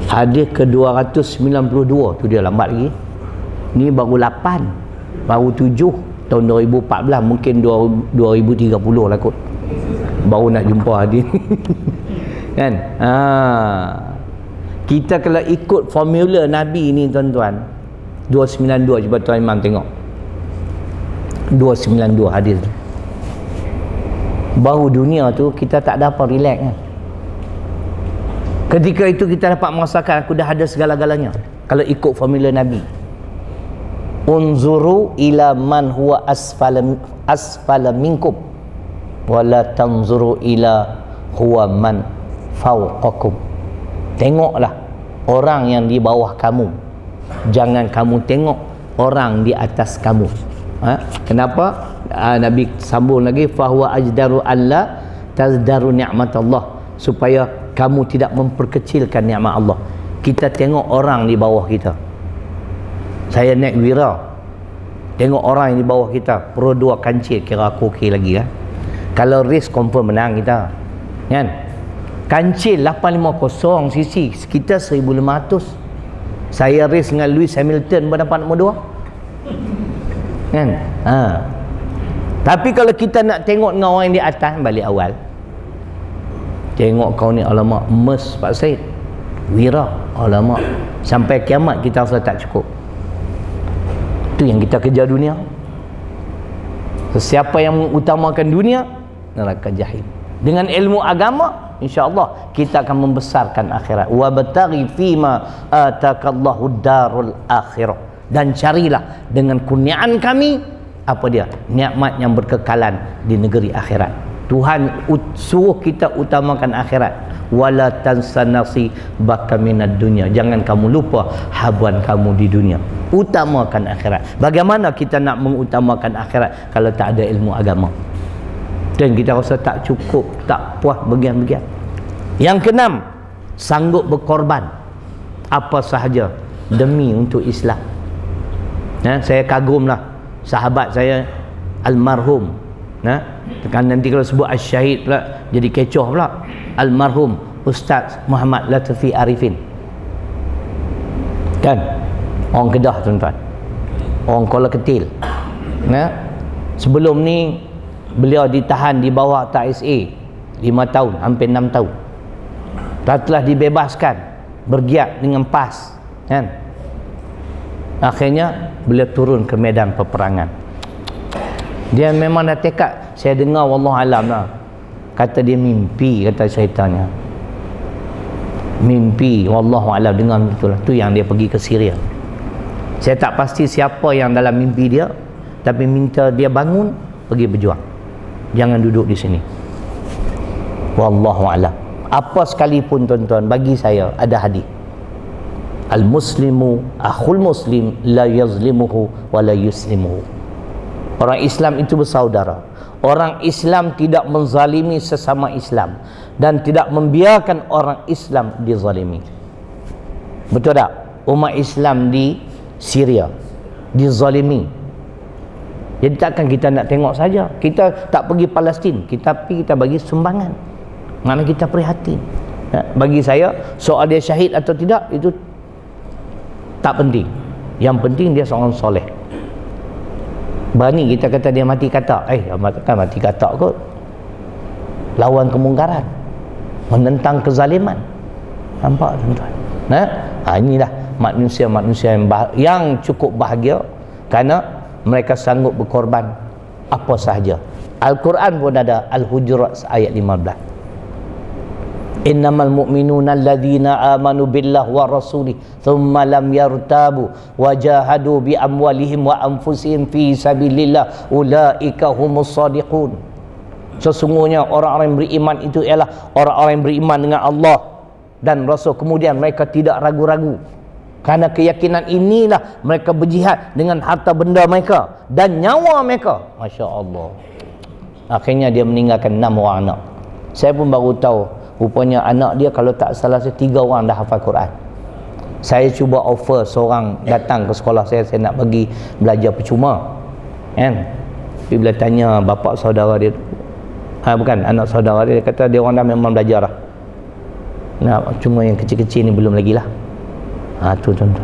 Hadis ke 292 tu dia lambat lagi. Ni baru 8, baru 7 tahun 2014, mungkin 2030 lah kot baru nak jumpa hadis kan. Kita kalau ikut formula Nabi ni tuan-tuan, 292, cuba tuan Imam tengok 292 hadis tu, baru dunia tu kita tak ada apa relax kan. Ketika itu kita dapat merasakan aku dah ada segala-galanya kalau ikut formula Nabi. Unzuru ila man huwa asfala minkum wala tanzuru ila huwa man fawqakum. Tengoklah orang yang di bawah kamu, jangan kamu tengok orang di atas kamu. Kenapa? Nabi sambung lagi, fahuwa ajdaru alla tazdaru ni'matallah, supaya kamu tidak memperkecilkan nikmat Allah. Kita tengok orang di bawah kita. Saya naik wira, tengok orang yang di bawah kita, Pro 2 kancil, kira aku okey lagi kan. Kalau race confirm menang kita kan. Kancil 850 cc, sekitar 1500. Saya race dengan Lewis Hamilton pun dapat nombor 2 kan. Tapi kalau kita nak tengok dengan orang yang di atas, balik awal, tengok kau ni alamak emas Pak Said, wira, alamak, sampai kiamat kita rasa tak cukup. Itu yang kita kejar dunia. Siapa yang mengutamakan dunia, neraka jahim. Dengan ilmu agama, insya-Allah kita akan membesarkan akhirat. Wa bataghi fima atakallahu darul akhirah, dan carilah dengan kurniaan kami apa dia? Nikmat yang berkekalan di negeri akhirat. Tuhan suruh kita utamakan akhirat. Wala tansa nasibaka minad dunya, jangan kamu lupa habuan kamu di dunia. Utamakan akhirat. Bagaimana kita nak mengutamakan akhirat kalau tak ada ilmu agama? Dan kita rasa tak cukup, tak puas bagian-bagian. Yang keenam, sanggup berkorban apa sahaja demi untuk Islam. Saya kagumlah sahabat saya almarhum. Tekan nanti kalau sebut as-syahid pula jadi kecoh pula. Almarhum Ustaz Muhammad Latifi Arifin. Kan? Orang Kedah tuan-tuan. Orang Kuala Ketil. Sebelum ni beliau ditahan di bawah TSA 5 tahun, hampir 6 tahun. Telah dibebaskan, bergiat dengan PAS kan. Akhirnya beliau turun ke medan peperangan. Dia memang dah tekad. Saya dengar wallahualam lah, kata dia mimpi, kata syaitannya mimpi, wallahualam, dengar betul lah. Tu yang dia pergi ke Syria. Saya tak pasti siapa yang dalam mimpi dia, tapi minta dia bangun pergi berjuang, jangan duduk di sini. Wallahualam. Apa sekalipun tuan-tuan, bagi saya ada hadis, al-muslimu akhul muslim la yazlimuhu wa la yuslimuhu. Orang Islam itu bersaudara. Orang Islam tidak menzalimi sesama Islam dan tidak membiarkan orang Islam dizalimi. Betul tak? Umat Islam di Syria dizalimi. Jadi takkan kita nak tengok saja. Kita tak pergi Palestin, tapi kita bagi sumbangan. Mana kita prihatin. Bagi saya, soal dia syahid atau tidak itu tak penting. Yang penting dia seorang soleh. Berani kita kata dia mati kata. Kan mati kata kot. Lawan kemungkaran, menentang kezaliman. Nampak tuan-tuan? Inilah manusia-manusia yang cukup bahagia kerana mereka sanggup berkorban apa sahaja. Al-Quran pun ada, Al-Hujurat ayat 15. Innamal mu'minuna alladhina amanu billah wa rasulih thumma lam yartabu wa jahadu bi amwalihim wa anfusihim fi sabilillah ulaika humus shadiqun. Sesungguhnya orang-orang yang beriman itu ialah orang-orang yang beriman dengan Allah dan Rasul, kemudian mereka tidak ragu-ragu. Karena keyakinan inilah mereka berjihad dengan harta benda mereka dan nyawa mereka. Masya Allah. Akhirnya dia meninggalkan 6 orang anak. Saya pun baru tahu, rupanya anak dia kalau tak salah 3 orang dah hafal Quran. Saya cuba offer seorang datang ke sekolah saya nak bagi belajar percuma kan. Tapi bila tanya bapa saudara dia, bukan anak saudara dia, kata dia orang dah memang belajar lah. Cuma yang kecil-kecil ni belum lagi lah. Tu tuan-tuan.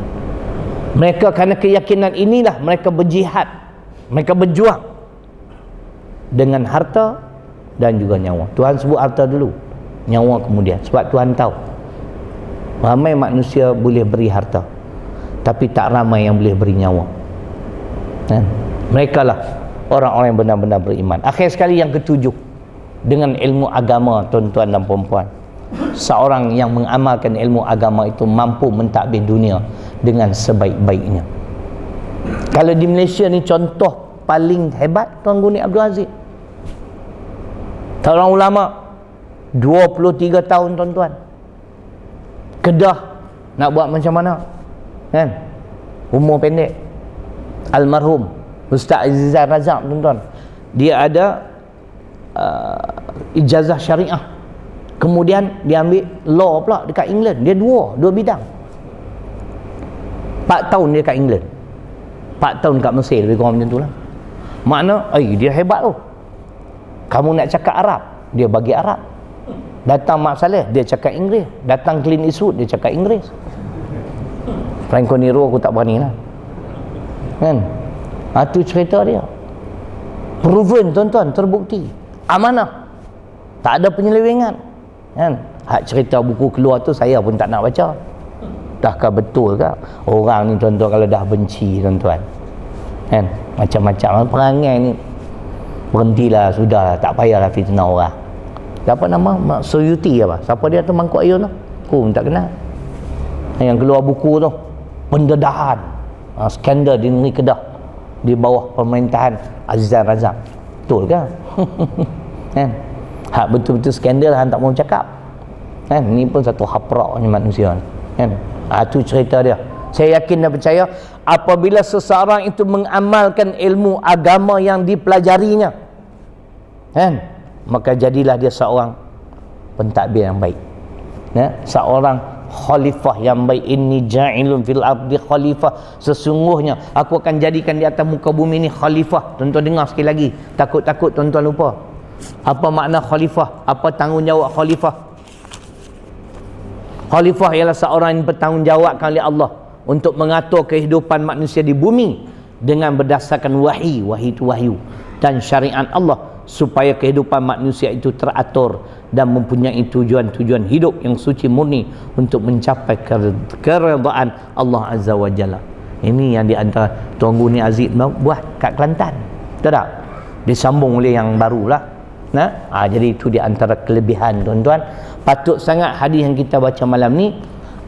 Mereka kerana keyakinan inilah mereka berjihad, mereka berjuang dengan harta dan juga nyawa. Tuhan sebut harta dulu, nyawa kemudian, sebab Tuhan tahu ramai manusia boleh beri harta tapi tak ramai yang boleh beri nyawa. Mereka lah orang-orang yang benar-benar beriman. Akhir sekali yang ketujuh, dengan ilmu agama tuan-tuan dan puan-puan, seorang yang mengamalkan ilmu agama itu mampu mentadbir dunia dengan sebaik-baiknya. Kalau di Malaysia ni contoh paling hebat Tuan Guni Abdul Aziz, seorang ulama 23 tahun tuan-tuan. Kedah nak buat macam mana kan, umur pendek. Almarhum Ustaz Azizan Razak tuan-tuan, dia ada ijazah syariah, kemudian dia ambil law pula dekat England. Dia dua bidang. 4 tahun dia kat England, 4 tahun kat Mesir, lebih kurang macam tu lah. Makna dia hebat tu. Kamu nak cakap Arab, dia bagi Arab. Datang Mak Saleh, dia cakap Inggeris. Datang Clint Eastwood, dia cakap Inggeris. Franco Nero aku tak berani lah. Kan? Itu cerita dia. Proven, tuan-tuan, terbukti. Amanah. Tak ada penyelewengan. Kan? Hak cerita buku keluar tu saya pun tak nak baca. Tahkah betul ke? Orang ni tuan-tuan kalau dah benci tuan-tuan. Kan? Macam-macam perangai ni. Berhentilah, sudah, tak payahlah fitnah orang. Siapa nama? Suyuti apa? Siapa dia tu Mangkuk Ayun tu? Aku tak kenal. Yang keluar buku tu pendedahan, skandal di negeri Kedah di bawah pemerintahan Azizan Razak. Betul ke? Kan? Hak betul-betul skandal hang tak mau cakap. Kan? Ni pun satu hapraknya manusia. Kan? Itu cerita dia. Saya yakin dan percaya apabila seseorang itu mengamalkan ilmu agama yang dipelajarinya, kan, maka jadilah dia seorang pentadbir yang baik, ya, seorang khalifah yang baik. Inni ja'ilun fil ardi khalifah, sesungguhnya aku akan jadikan di atas muka bumi ini khalifah. Tuan-tuan dengar sekali lagi, takut-takut tuan-tuan lupa apa makna khalifah, apa tanggungjawab khalifah. Khalifah ialah seorang yang bertanggungjawabkan oleh Allah untuk mengatur kehidupan manusia di bumi dengan berdasarkan wahyi itu wahyu dan syariat Allah, supaya kehidupan manusia itu teratur dan mempunyai tujuan-tujuan hidup yang suci murni untuk mencapai keredaan Allah Azza wa Jalla. Ini yang di antara Tuan Guru Aziz buat kat Kelantan. Betul tak? Disambung oleh yang barulah. Jadi itu di antara kelebihan tuan-tuan. Patut sangat hadis yang kita baca malam ni,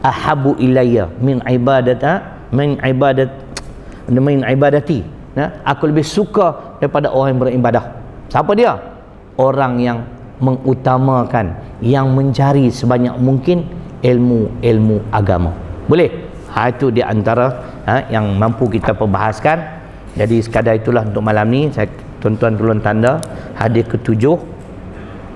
ahabu ilayya min ibadati. Aku lebih suka daripada orang yang beribadah. Siapa dia? Orang yang mengutamakan, yang mencari sebanyak mungkin ilmu agama. Boleh? Itu di antara yang mampu kita perbahaskan. Jadi sekadar itulah untuk malam ni. Tuan-tuan tolong tanda hadis ke-7.